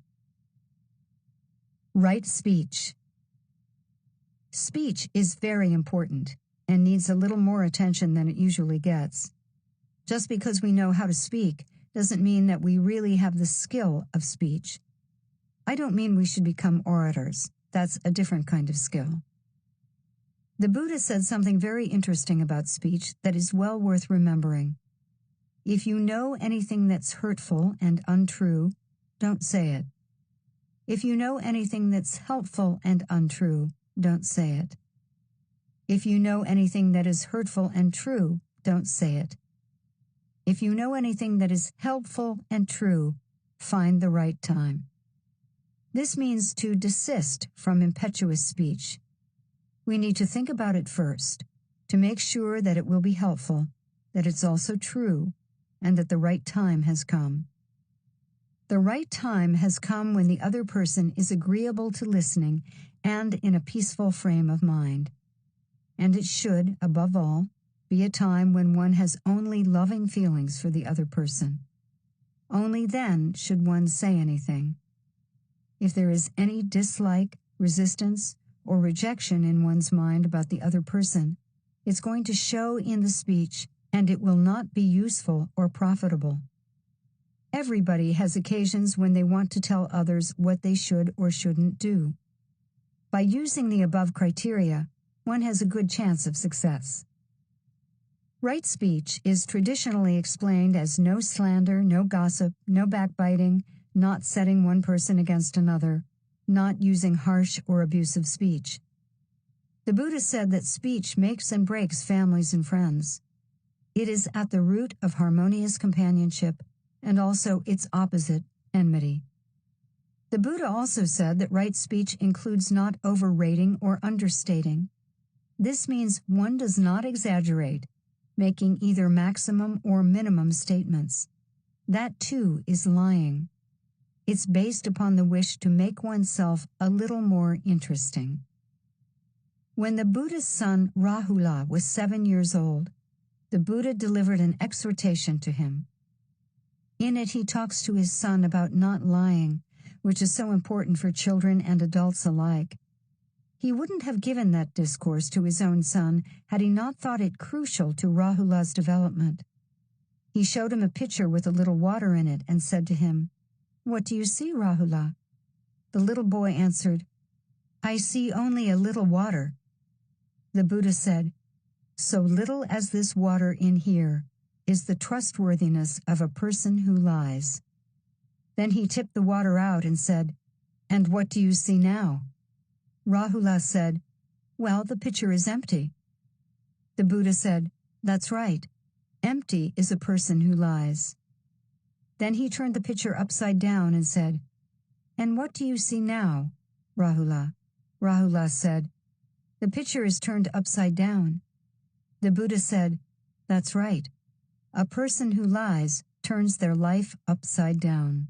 Right speech. Speech is very important and needs a little more attention than it usually gets. Just because we know how to speak doesn't mean that we really have the skill of speech. I don't mean we should become orators. That's a different kind of skill. The Buddha said something very interesting about speech that is well worth remembering. If you know anything that's hurtful and untrue, don't say it. If you know anything that's helpful and untrue, don't say it. If you know anything that is hurtful and true, don't say it. If you know anything that is helpful and true, find the right time. This means to desist from impetuous speech. We need to think about it first, to make sure that it will be helpful, that it's also true, and that the right time has come. The right time has come when the other person is agreeable to listening and in a peaceful frame of mind. And it should, above all, be a time when one has only loving feelings for the other person. Only then should one say anything. If there is any dislike, resistance, or rejection in one's mind about the other person, it's going to show in the speech, and it will not be useful or profitable. Everybody has occasions when they want to tell others what they should or shouldn't do. By using the above criteria, one has a good chance of success. Right speech is traditionally explained as no slander, no gossip, no backbiting, not setting one person against another, not using harsh or abusive speech. The Buddha said that speech makes and breaks families and friends. It is at the root of harmonious companionship and also its opposite, enmity. The Buddha also said that right speech includes not overrating or understating. This means one does not exaggerate, making either maximum or minimum statements. That too is lying. It's based upon the wish to make oneself a little more interesting. When the Buddha's son Rahula was 7 years old, the Buddha delivered an exhortation to him. In it he talks to his son about not lying, which is so important for children and adults alike. He wouldn't have given that discourse to his own son had he not thought it crucial to Rahula's development. He showed him a pitcher with a little water in it and said to him, "What do you see, Rahula?" The little boy answered, "I see only a little water." The Buddha said, "So little as this water in here is the trustworthiness of a person who lies." Then he tipped the water out and said, "And what do you see now?" Rahula said, "Well, the pitcher is empty." The Buddha said, "That's right. Empty is a person who lies." Then he turned the pitcher upside down and said, "And what do you see now, Rahula?" Rahula said, "The pitcher is turned upside down." The Buddha said, "That's right. A person who lies turns their life upside down."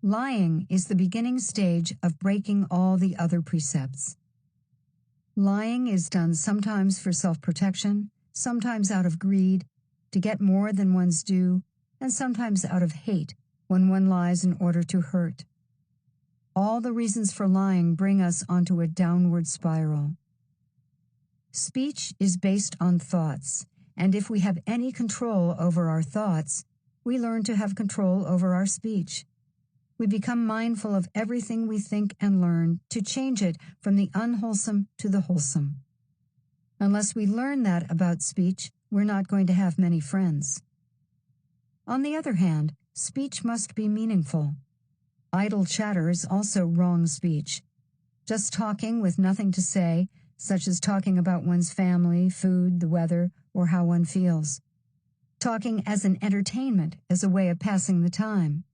Lying is the beginning stage of breaking all the other precepts. Lying is done sometimes for self-protection, sometimes out of greed, to get more than one's due, and sometimes out of hate, when one lies in order to hurt. All the reasons for lying bring us onto a downward spiral. Speech is based on thoughts, and if we have any control over our thoughts, we learn to have control over our speech. We become mindful of everything we think and learn to change it from the unwholesome to the wholesome. Unless we learn that about speech, we're not going to have many friends. On the other hand, speech must be meaningful. Idle chatter is also wrong speech. Just talking with nothing to say, such as talking about one's family, food, the weather, or how one feels. Talking as an entertainment, as a way of passing the time.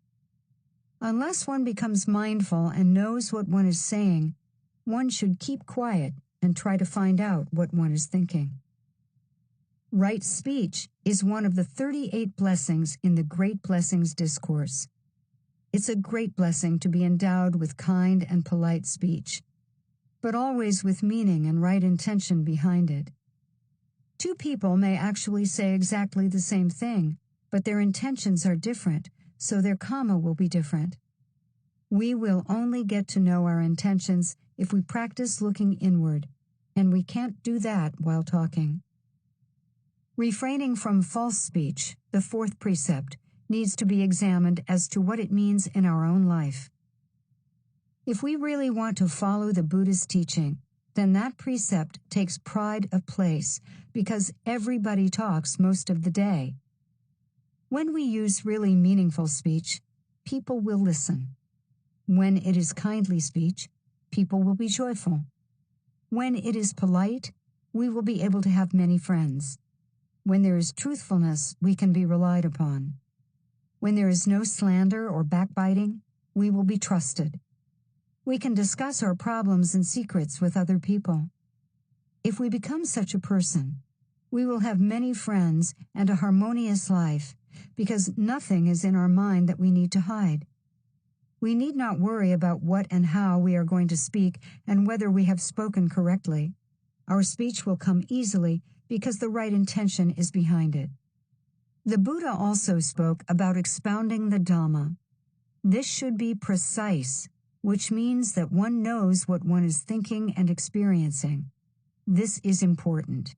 Unless one becomes mindful and knows what one is saying, one should keep quiet and try to find out what one is thinking. Right speech is one of the 38 blessings in the Great Blessings Discourse. It's a great blessing to be endowed with kind and polite speech, but always with meaning and right intention behind it. Two people may actually say exactly the same thing, but their intentions are different, so their comma will be different. We will only get to know our intentions if we practice looking inward, and we can't do that while talking. Refraining from false speech, the fourth precept, needs to be examined as to what it means in our own life. If we really want to follow the Buddha's teaching, then that precept takes pride of place because everybody talks most of the day. When we use really meaningful speech, people will listen. When it is kindly speech, people will be joyful. When it is polite, we will be able to have many friends. When there is truthfulness, we can be relied upon. When there is no slander or backbiting, we will be trusted. We can discuss our problems and secrets with other people. If we become such a person, we will have many friends and a harmonious life, because nothing is in our mind that we need to hide. We need not worry about what and how we are going to speak and whether we have spoken correctly. Our speech will come easily because the right intention is behind it. The Buddha also spoke about expounding the Dhamma. This should be precise, which means that one knows what one is thinking and experiencing. This is important.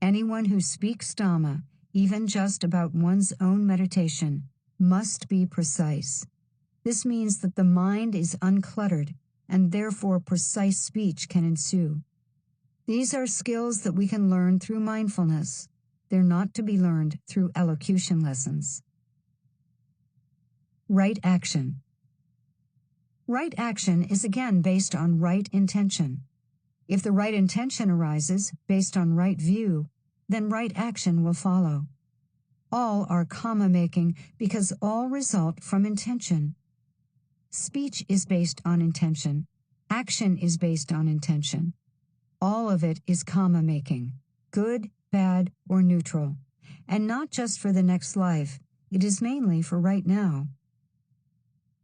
Anyone who speaks Dhamma, even just about one's own meditation, must be precise. This means that the mind is uncluttered, and therefore precise speech can ensue. These are skills that we can learn through mindfulness. They're not to be learned through elocution lessons. Right action. Right action is again based on right intention. If the right intention arises based on right view, then right action will follow. All are karma-making because all result from intention. Speech is based on intention. Action is based on intention. All of it is karma-making, good, bad, or neutral, and not just for the next life. It is mainly for right now.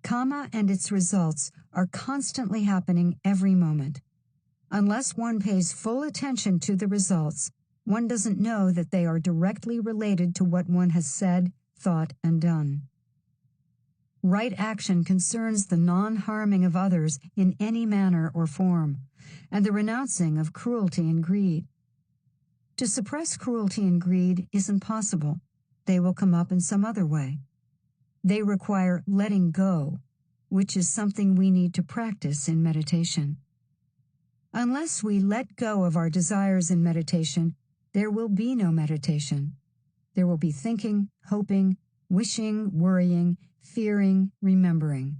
Karma and its results are constantly happening every moment. Unless one pays full attention to the results, one doesn't know that they are directly related to what one has said, thought, and done. Right action concerns the non-harming of others in any manner or form, and the renouncing of cruelty and greed. To suppress cruelty and greed isn't possible. They will come up in some other way. They require letting go, which is something we need to practice in meditation. Unless we let go of our desires in meditation, there will be no meditation. There will be thinking, hoping, wishing, worrying, fearing, remembering.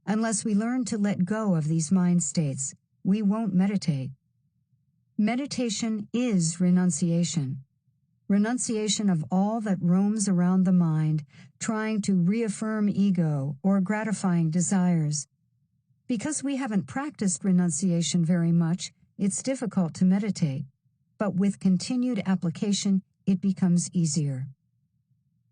Unless we learn to let go of these mind states, we won't meditate. Meditation is renunciation. Renunciation of all that roams around the mind, trying to reaffirm ego or gratifying desires. Because we haven't practiced renunciation very much, it's difficult to meditate. But with continued application, it becomes easier.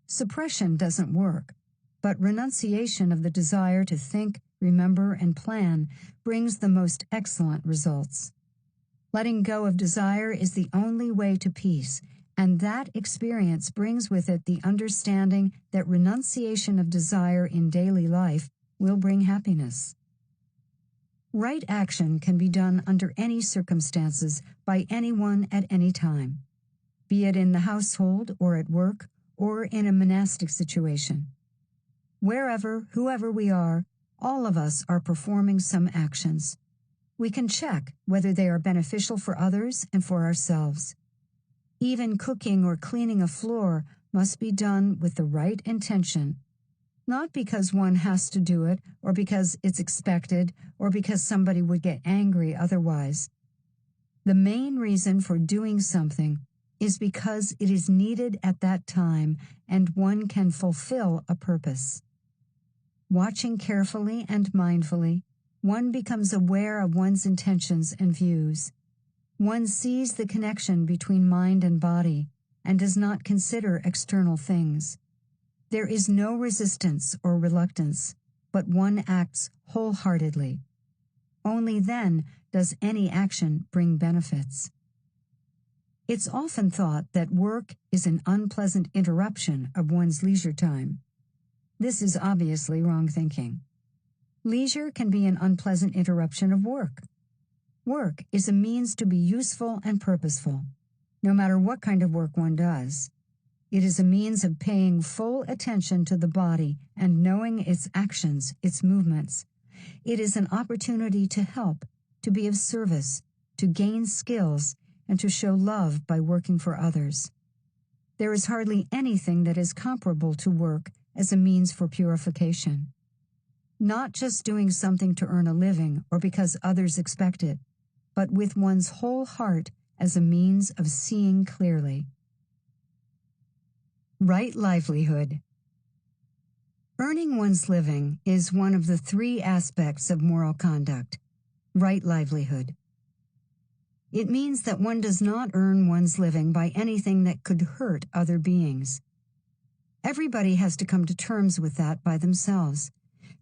Suppression doesn't work, but renunciation of the desire to think, remember, and plan brings the most excellent results. Letting go of desire is the only way to peace, and that experience brings with it the understanding that renunciation of desire in daily life will bring happiness. Right action can be done under any circumstances by anyone at any time, be it in the household or at work or in a monastic situation. Wherever, whoever we are, all of us are performing some actions. We can check whether they are beneficial for others and for ourselves. Even cooking or cleaning a floor must be done with the right intention, not because one has to do it or because it's expected or because somebody would get angry otherwise. The main reason for doing something is because it is needed at that time and one can fulfill a purpose. Watching carefully and mindfully, one becomes aware of one's intentions and views. One sees the connection between mind and body and does not consider external things. There is no resistance or reluctance, but one acts wholeheartedly. Only then does any action bring benefits. It's often thought that work is an unpleasant interruption of one's leisure time. This is obviously wrong thinking. Leisure can be an unpleasant interruption of work. Work is a means to be useful and purposeful, no matter what kind of work one does. It is a means of paying full attention to the body and knowing its actions, its movements. It is an opportunity to help, to be of service, to gain skills, and to show love by working for others. There is hardly anything that is comparable to work as a means for purification. not just doing something to earn a living or because others expect it, but with one's whole heart as a means of seeing clearly. Right livelihood. Earning one's living is one of the three aspects of moral conduct. Right livelihood. It means that one does not earn one's living by anything that could hurt other beings. Everybody has to come to terms with that by themselves.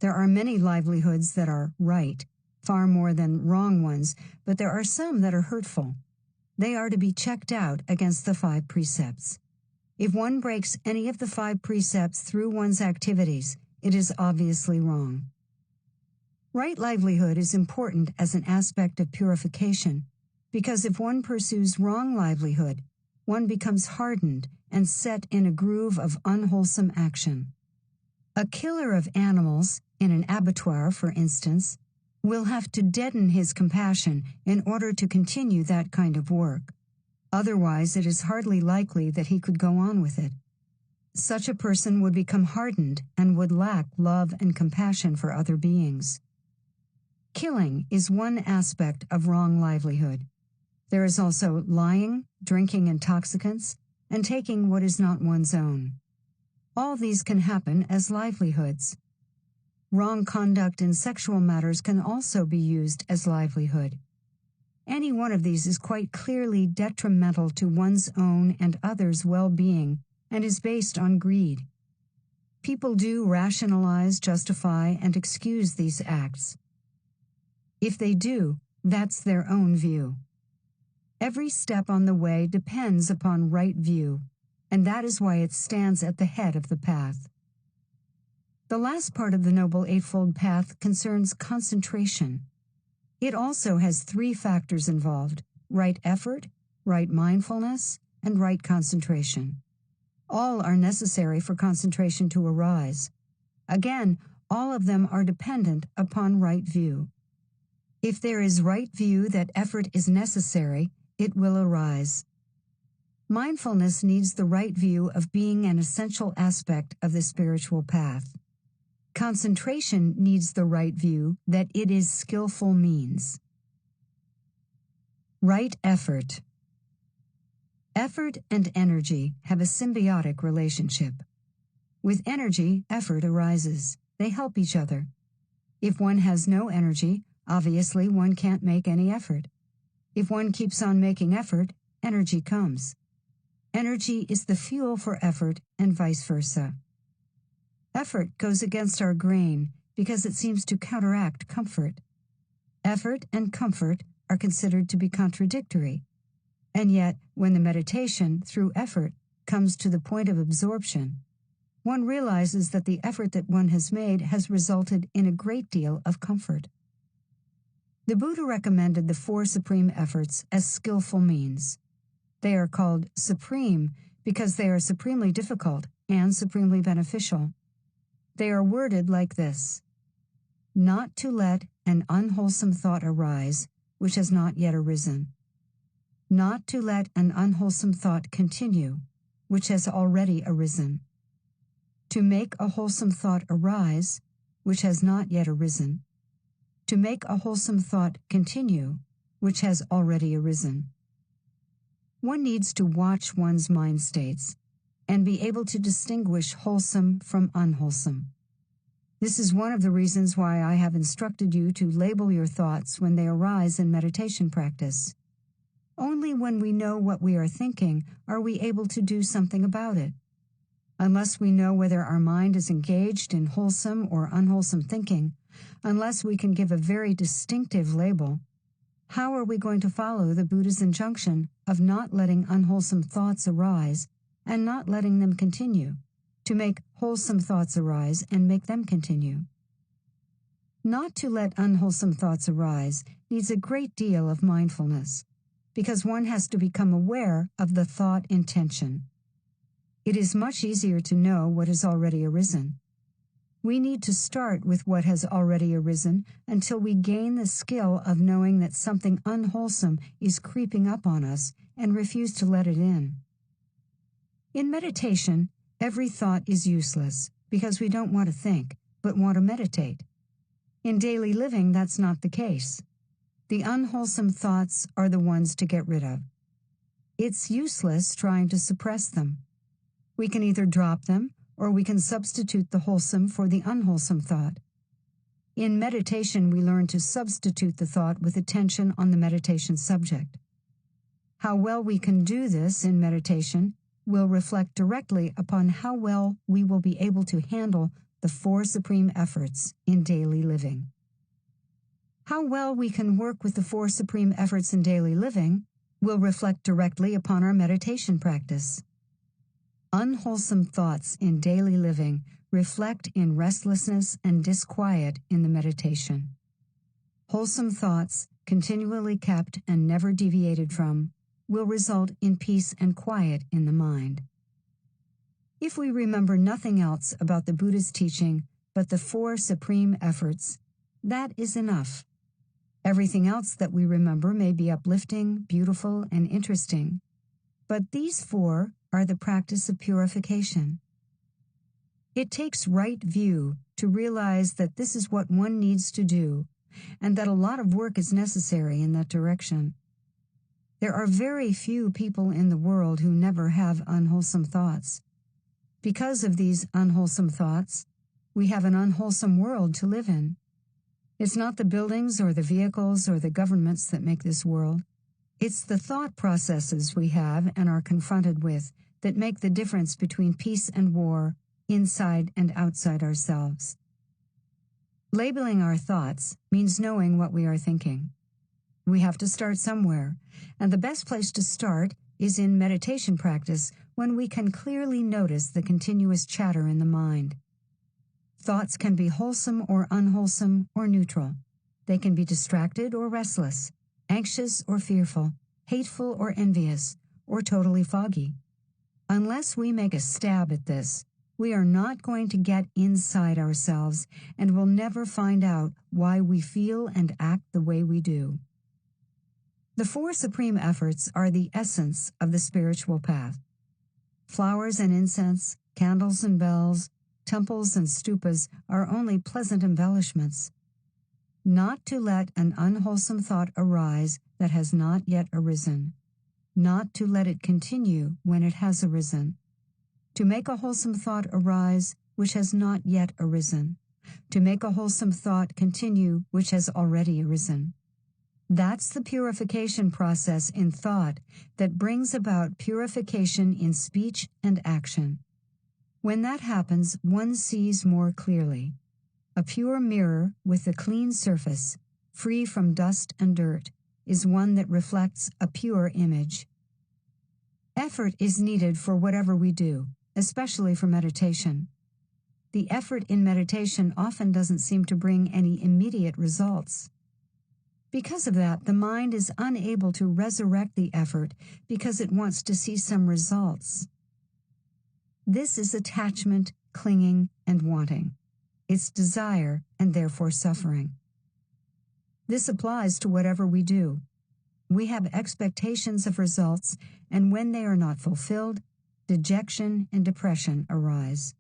There are many livelihoods that are right, far more than wrong ones, but there are some that are hurtful. They are to be checked out against the 5 precepts. If one breaks any of the 5 precepts through one's activities, it is obviously wrong. Right livelihood is important as an aspect of purification, because if one pursues wrong livelihood, one becomes hardened and set in a groove of unwholesome action. A killer of animals, in an abattoir for instance, will have to deaden his compassion in order to continue that kind of work. Otherwise, it is hardly likely that he could go on with it. Such a person would become hardened and would lack love and compassion for other beings. Killing is one aspect of wrong livelihood. There is also lying, drinking intoxicants, and taking what is not one's own. All these can happen as livelihoods. Wrong conduct in sexual matters can also be used as livelihood. Any one of these is quite clearly detrimental to one's own and others' well-being and is based on greed. People do rationalize, justify, and excuse these acts. If they do, that's their own view. Every step on the way depends upon right view, and that is why it stands at the head of the path. The last part of the Noble Eightfold Path concerns concentration. It also has 3 factors involved: right effort, right mindfulness, and right concentration. All are necessary for concentration to arise. Again, all of them are dependent upon right view. If there is right view that effort is necessary, it will arise. Mindfulness needs the right view of being an essential aspect of the spiritual path. Concentration needs the right view that it is skillful means. Right effort. Effort and energy have a symbiotic relationship. With energy, effort arises. They help each other. If one has no energy, obviously one can't make any effort. If one keeps on making effort, energy comes. Energy is the fuel for effort and vice versa. Effort goes against our grain because it seems to counteract comfort. Effort and comfort are considered to be contradictory. And yet, when the meditation, through effort, comes to the point of absorption, one realizes that the effort that one has made has resulted in a great deal of comfort. The Buddha recommended the 4 supreme efforts as skillful means. They are called supreme because they are supremely difficult and supremely beneficial. They are worded like this: not to let an unwholesome thought arise which has not yet arisen. Not to let an unwholesome thought continue which has already arisen. To make a wholesome thought arise which has not yet arisen. To make a wholesome thought continue which has already arisen. One needs to watch one's mind states and be able to distinguish wholesome from unwholesome. This is one of the reasons why I have instructed you to label your thoughts when they arise in meditation practice. Only when we know what we are thinking are we able to do something about it. Unless we know whether our mind is engaged in wholesome or unwholesome thinking, unless we can give a very distinctive label, how are we going to follow the Buddha's injunction of not letting unwholesome thoughts arise and not letting them continue, to make wholesome thoughts arise and make them continue? Not to let unwholesome thoughts arise needs a great deal of mindfulness, because one has to become aware of the thought intention. It is much easier to know what has already arisen. We need to start with what has already arisen until we gain the skill of knowing that something unwholesome is creeping up on us and refuse to let it in. In meditation, every thought is useless because we don't want to think, but want to meditate. In daily living, that's not the case. The unwholesome thoughts are the ones to get rid of. It's useless trying to suppress them. We can either drop them, or we can substitute the wholesome for the unwholesome thought. In meditation, we learn to substitute the thought with attention on the meditation subject. How well we can do this in meditation will reflect directly upon how well we will be able to handle the 4 supreme efforts in daily living. How well we can work with the 4 supreme efforts in daily living will reflect directly upon our meditation practice. Unwholesome thoughts in daily living reflect in restlessness and disquiet in the meditation. Wholesome thoughts, continually kept and never deviated from, will result in peace and quiet in the mind. If we remember nothing else about the Buddha's teaching but the 4 supreme efforts, that is enough. Everything else that we remember may be uplifting, beautiful, and interesting, but these 4 are the practice of purification. It takes right view to realize that this is what one needs to do, and that a lot of work is necessary in that direction. There are very few people in the world who never have unwholesome thoughts. Because of these unwholesome thoughts, we have an unwholesome world to live in. It's not the buildings or the vehicles or the governments that make this world. It's the thought processes we have and are confronted with that make the difference between peace and war, inside and outside ourselves. Labeling our thoughts means knowing what we are thinking. We have to start somewhere, and the best place to start is in meditation practice when we can clearly notice the continuous chatter in the mind. Thoughts can be wholesome or unwholesome or neutral. They can be distracted or restless, anxious or fearful, hateful or envious, or totally foggy. Unless we make a stab at this, we are not going to get inside ourselves and will never find out why we feel and act the way we do. The 4 supreme efforts are the essence of the spiritual path. Flowers and incense, candles and bells, temples and stupas are only pleasant embellishments. Not to let an unwholesome thought arise that has not yet arisen. Not to let it continue when it has arisen. To make a wholesome thought arise which has not yet arisen. To make a wholesome thought continue which has already arisen. That's the purification process in thought that brings about purification in speech and action. When that happens, one sees more clearly. A pure mirror with a clean surface, free from dust and dirt, is one that reflects a pure image. Effort is needed for whatever we do, especially for meditation. The effort in meditation often doesn't seem to bring any immediate results. Because of that, the mind is unable to resurrect the effort because it wants to see some results. This is attachment, clinging, and wanting. It's desire and therefore suffering. This applies to whatever we do. We have expectations of results, and when they are not fulfilled, dejection and depression arise.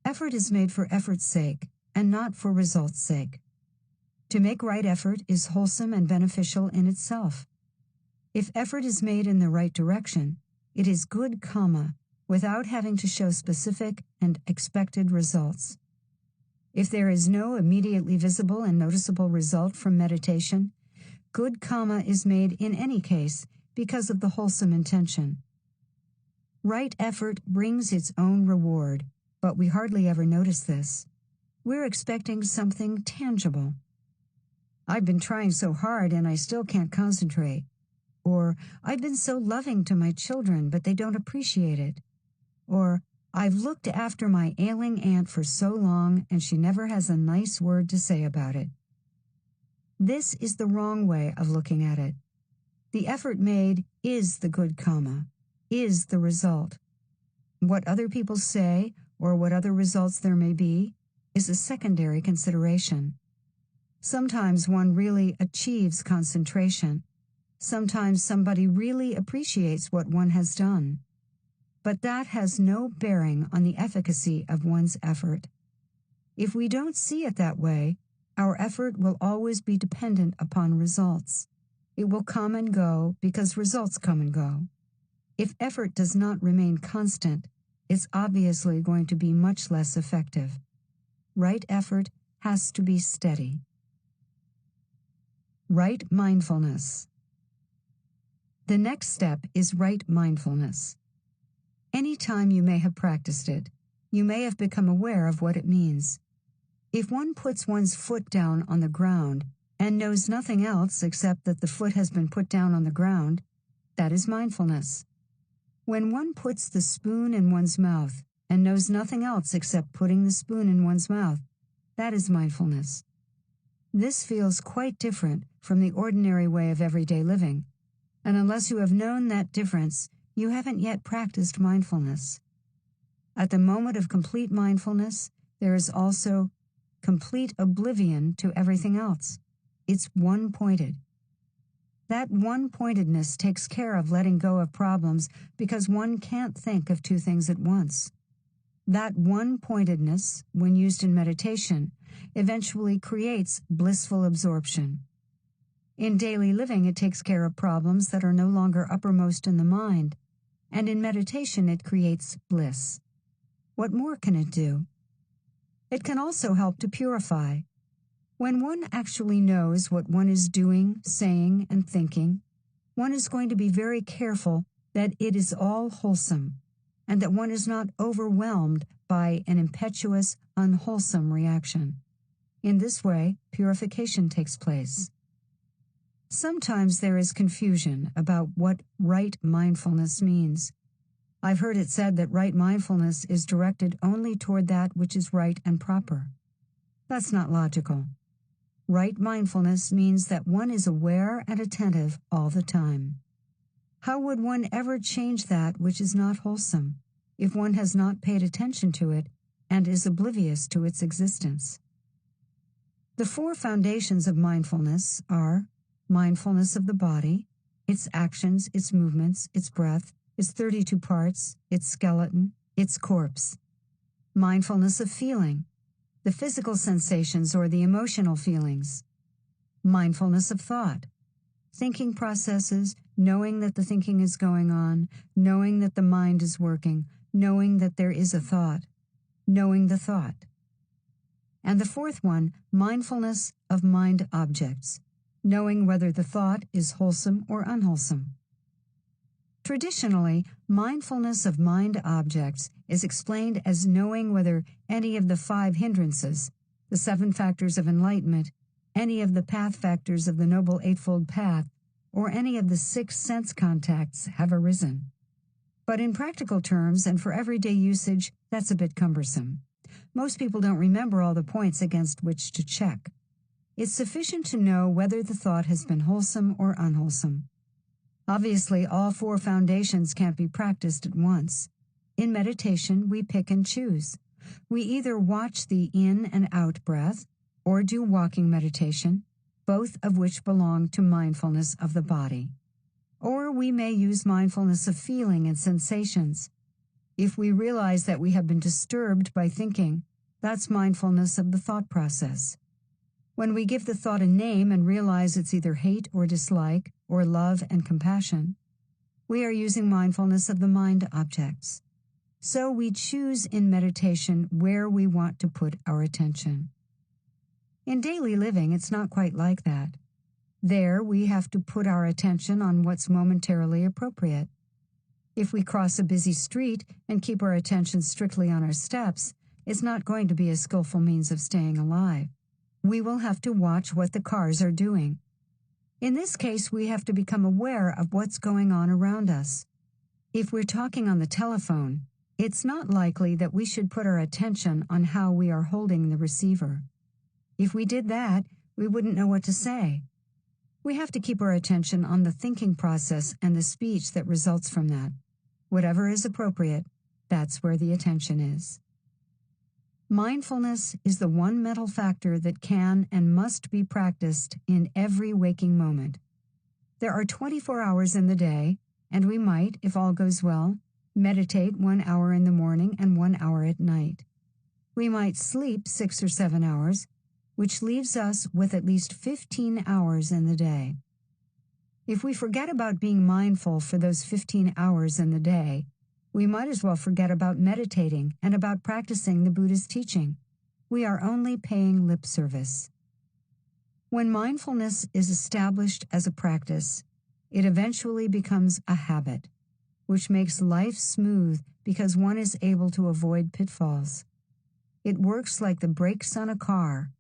Effort is made for effort's sake, and not for result's sake. To make right effort is wholesome and beneficial in itself. If effort is made in the right direction, it is good karma, without having to show specific and expected results. If there is no immediately visible and noticeable result from meditation, good karma is made in any case because of the wholesome intention. Right effort brings its own reward, but we hardly ever notice this. We're expecting something tangible. I've been trying so hard and I still can't concentrate. Or, I've been so loving to my children, but they don't appreciate it. Or, I've looked after my ailing aunt for so long and she never has a nice word to say about it. This is the wrong way of looking at it. The effort made is the good karma, is the result. What other people say, or what other results there may be, is a secondary consideration. Sometimes one really achieves concentration. Sometimes somebody really appreciates what one has done. But that has no bearing on the efficacy of one's effort. If we don't see it that way, Our effort will always be dependent upon results. It will come and go because results come and go. If effort does not remain constant, it's obviously going to be much less effective. Right effort has to be steady. Right mindfulness. The next step is right mindfulness. Any time you may have practiced it, you may have become aware of what it means. If one puts one's foot down on the ground and knows nothing else except that the foot has been put down on the ground, that is mindfulness. When one puts the spoon in one's mouth and knows nothing else except putting the spoon in one's mouth, that is mindfulness. This feels quite different from the ordinary way of everyday living, and unless you have known that difference, you haven't yet practiced mindfulness. At the moment of complete mindfulness, there is also complete oblivion to everything else. It's one-pointed. That one-pointedness takes care of letting go of problems because one can't think of two things at once. That one-pointedness, when used in meditation, eventually creates blissful absorption. In daily living, it takes care of problems that are no longer uppermost in the mind, and in meditation, it creates bliss. What more can it do? It can also help to purify. When one actually knows what one is doing, saying, and thinking, one is going to be very careful that it is all wholesome, and that one is not overwhelmed by an impetuous, unwholesome reaction. In this way, purification takes place. Sometimes there is confusion about what right mindfulness means. I've heard it said that right mindfulness is directed only toward that which is right and proper. That's not logical. Right mindfulness means that one is aware and attentive all the time. How would one ever change that which is not wholesome if one has not paid attention to it and is oblivious to its existence? The four foundations of mindfulness are mindfulness of the body, its actions, its movements, its breath, its 32 parts, its skeleton, its corpse. Mindfulness of feeling, the physical sensations or the emotional feelings. Mindfulness of thought, thinking processes, knowing that the thinking is going on, knowing that the mind is working, knowing that there is a thought, knowing the thought. And the fourth one, mindfulness of mind objects, knowing whether the thought is wholesome or unwholesome. Traditionally, mindfulness of mind objects is explained as knowing whether any of the 5 hindrances, the 7 factors of enlightenment, any of the path factors of the Noble Eightfold Path, or any of the 6 sense contacts have arisen. But in practical terms and for everyday usage, that's a bit cumbersome. Most people don't remember all the points against which to check. It's sufficient to know whether the thought has been wholesome or unwholesome. Obviously, all 4 foundations can't be practiced at once. In meditation, we pick and choose. We either watch the in and out breath or do walking meditation, both of which belong to mindfulness of the body. Or we may use mindfulness of feeling and sensations. If we realize that we have been disturbed by thinking, that's mindfulness of the thought process. When we give the thought a name and realize it's either hate or dislike, or love and compassion, we are using mindfulness of the mind objects. So we choose in meditation where we want to put our attention. In daily living, it's not quite like that. There, we have to put our attention on what's momentarily appropriate. If we cross a busy street and keep our attention strictly on our steps, it's not going to be a skillful means of staying alive. We will have to watch what the cars are doing. In this case, we have to become aware of what's going on around us. If we're talking on the telephone, it's not likely that we should put our attention on how we are holding the receiver. If we did that, we wouldn't know what to say. We have to keep our attention on the thinking process and the speech that results from that. Whatever is appropriate, that's where the attention is. Mindfulness is the one mental factor that can and must be practiced in every waking moment. There are 24 hours in the day, and we might, if all goes well, meditate 1 hour in the morning and 1 hour at night. We might sleep 6 or 7 hours, which leaves us with at least 15 hours in the day. If we forget about being mindful for those 15 hours in the day, we might as well forget about meditating and about practicing the Buddha's teaching. We are only paying lip service. When mindfulness is established as a practice, it eventually becomes a habit, which makes life smooth because one is able to avoid pitfalls. It works like the brakes on a car.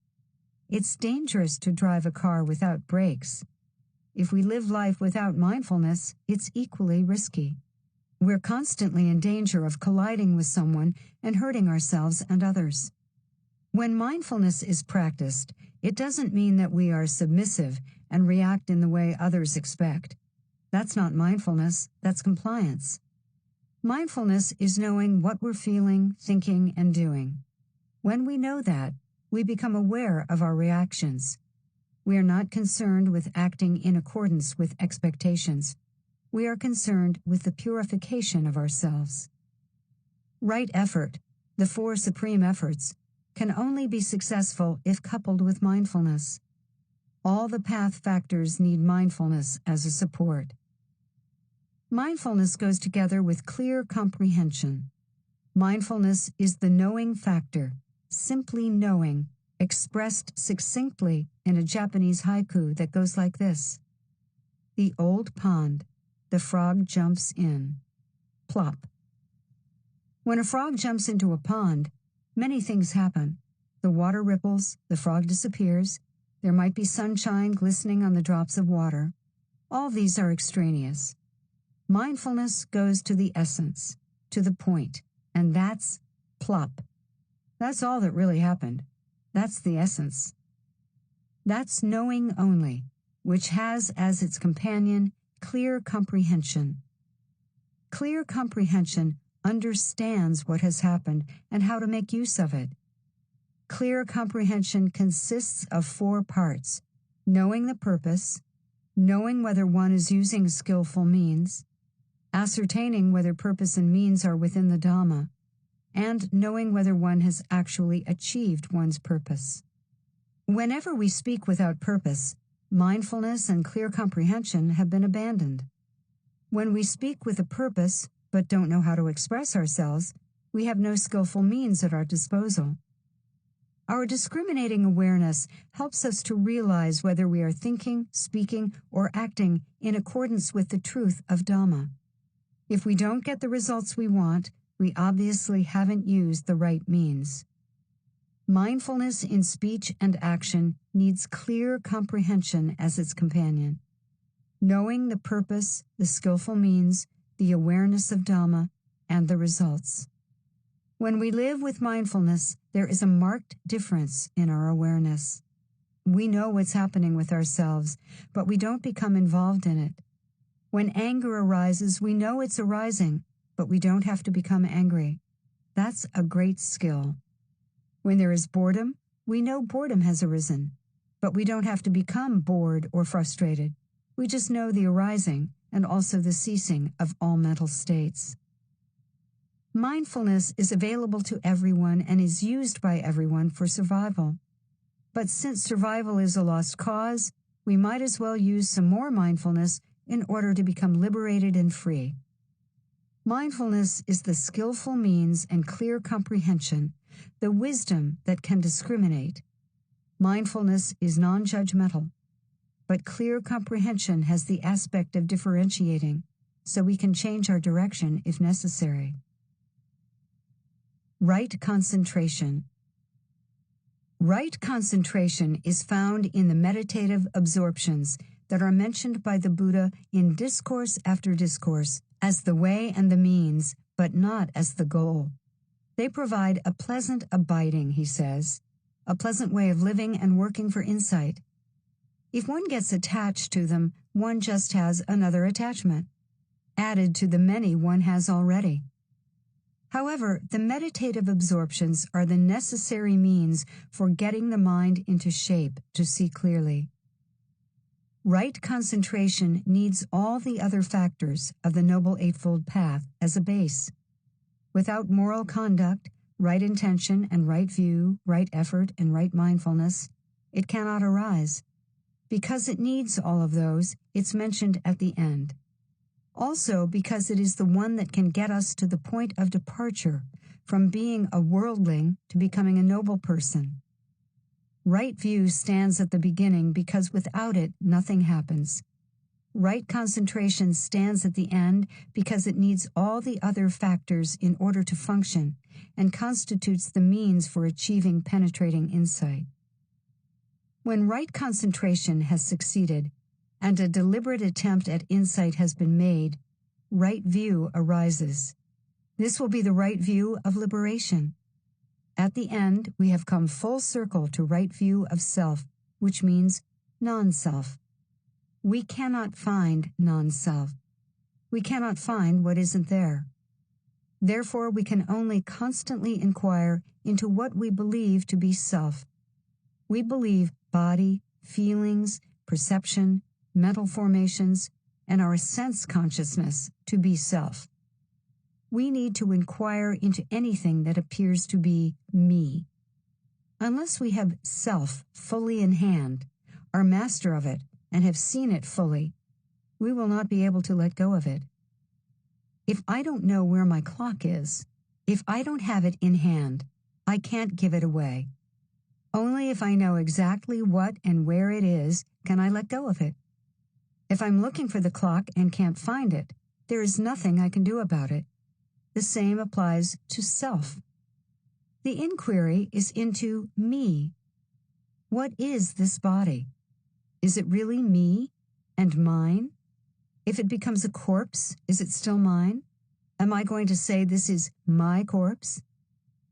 It's dangerous to drive a car without brakes. If we live life without mindfulness, it's equally risky. We're constantly in danger of colliding with someone and hurting ourselves and others. When mindfulness is practiced, it doesn't mean that we are submissive and react in the way others expect. That's not mindfulness, that's compliance. Mindfulness is knowing what we're feeling, thinking, and doing. When we know that, we become aware of our reactions. We are not concerned with acting in accordance with expectations. We are concerned with the purification of ourselves. Right effort, the four supreme efforts, can only be successful if coupled with mindfulness. All the path factors need mindfulness as a support. Mindfulness goes together with clear comprehension. Mindfulness is the knowing factor, simply knowing, expressed succinctly in a Japanese haiku that goes like this. The old pond, the frog jumps in. Plop. When a frog jumps into a pond, many things happen. The water ripples, the frog disappears, there might be sunshine glistening on the drops of water. All these are extraneous. Mindfulness goes to the essence, to the point, and that's plop. That's all that really happened. That's the essence. That's knowing only, which has as its companion clear comprehension. Clear comprehension understands what has happened and how to make use of it. Clear comprehension consists of four parts: knowing the purpose, knowing whether one is using skillful means, ascertaining whether purpose and means are within the Dhamma, and knowing whether one has actually achieved one's purpose. Whenever we speak without purpose, mindfulness and clear comprehension have been abandoned. When we speak with a purpose, but don't know how to express ourselves, we have no skillful means at our disposal. Our discriminating awareness helps us to realize whether we are thinking, speaking, or acting in accordance with the truth of Dhamma. If we don't get the results we want, we obviously haven't used the right means. Mindfulness in speech and action needs clear comprehension as its companion. Knowing the purpose, the skillful means, the awareness of Dhamma, and the results. When we live with mindfulness, there is a marked difference in our awareness. We know what's happening with ourselves, but we don't become involved in it. When anger arises, we know it's arising, but we don't have to become angry. That's a great skill. When there is boredom, we know boredom has arisen, but we don't have to become bored or frustrated. We just know the arising and also the ceasing of all mental states. Mindfulness is available to everyone and is used by everyone for survival. But since survival is a lost cause, we might as well use some more mindfulness in order to become liberated and free. Mindfulness is the skillful means and clear comprehension, the wisdom that can discriminate. Mindfulness is non-judgmental, but clear comprehension has the aspect of differentiating, so we can change our direction if necessary. Right concentration. Right concentration is found in the meditative absorptions that are mentioned by the Buddha in discourse after discourse as the way and the means, but not as the goal. They provide a pleasant abiding, he says, a pleasant way of living and working for insight. If one gets attached to them, one just has another attachment, added to the many one has already. However, the meditative absorptions are the necessary means for getting the mind into shape to see clearly. Right concentration needs all the other factors of the Noble Eightfold Path as a base. Without moral conduct, right intention and right view, right effort and right mindfulness, it cannot arise. Because it needs all of those, it's mentioned at the end. Also, because it is the one that can get us to the point of departure from being a worldling to becoming a noble person. Right view stands at the beginning because without it, nothing happens. Right concentration stands at the end because it needs all the other factors in order to function and constitutes the means for achieving penetrating insight. When right concentration has succeeded and a deliberate attempt at insight has been made, right view arises. This will be the right view of liberation. At the end, we have come full circle to right view of self, which means non-self. We cannot find non-self. We cannot find what isn't there. Therefore, we can only constantly inquire into what we believe to be self. We believe body, feelings, perception, mental formations, and our sense consciousness to be self. We need to inquire into anything that appears to be me. Unless we have self fully in hand, are master of it, and have seen it fully, we will not be able to let go of it. If I don't know where my clock is, if I don't have it in hand, I can't give it away. Only if I know exactly what and where it is can I let go of it. If I'm looking for the clock and can't find it, there is nothing I can do about it. The same applies to self. The inquiry is into me. What is this body? Is it really me and mine? If it becomes a corpse, is it still mine? Am I going to say this is my corpse?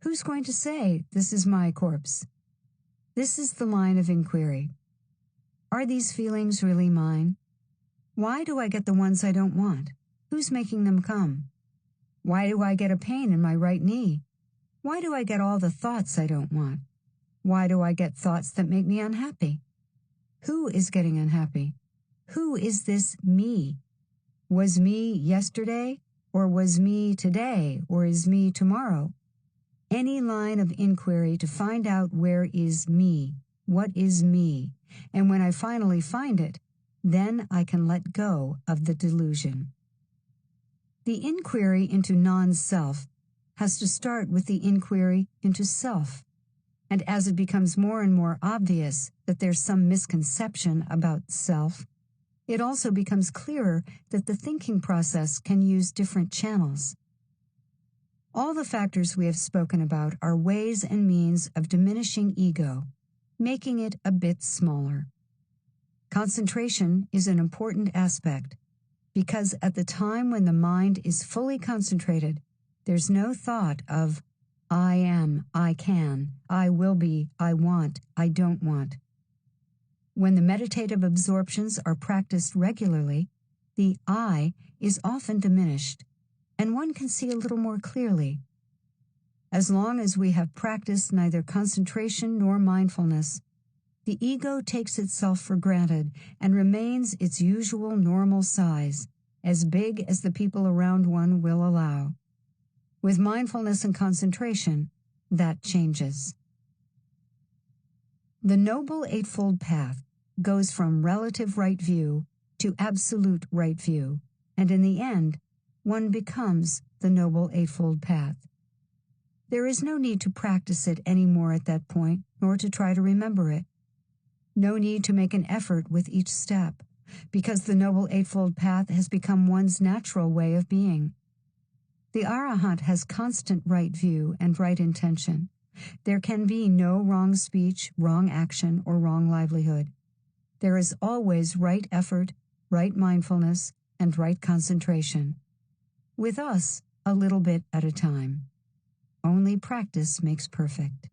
Who's going to say this is my corpse? This is the line of inquiry. Are these feelings really mine? Why do I get the ones I don't want? Who's making them come? Why do I get a pain in my right knee? Why do I get all the thoughts I don't want? Why do I get thoughts that make me unhappy? Who is getting unhappy? Who is this me? Was me yesterday, or was me today, or is me tomorrow? Any line of inquiry to find out where is me, what is me, and when I finally find it, then I can let go of the delusion. The inquiry into non-self has to start with the inquiry into self. And as it becomes more and more obvious that there's some misconception about self, it also becomes clearer that the thinking process can use different channels. All the factors we have spoken about are ways and means of diminishing ego, making it a bit smaller. Concentration is an important aspect, because at the time when the mind is fully concentrated, there's no thought of I am, I can, I will be, I want, I don't want. When the meditative absorptions are practiced regularly, the I is often diminished, and one can see a little more clearly. As long as we have practiced neither concentration nor mindfulness, the ego takes itself for granted and remains its usual normal size, as big as the people around one will allow. With mindfulness and concentration, that changes. The Noble Eightfold Path goes from relative right view to absolute right view, and in the end, one becomes the Noble Eightfold Path. There is no need to practice it any more at that point, nor to try to remember it. No need to make an effort with each step, because the Noble Eightfold Path has become one's natural way of being. The Arahant has constant right view and right intention. There can be no wrong speech, wrong action, or wrong livelihood. There is always right effort, right mindfulness, and right concentration. With us, a little bit at a time. Only practice makes perfect.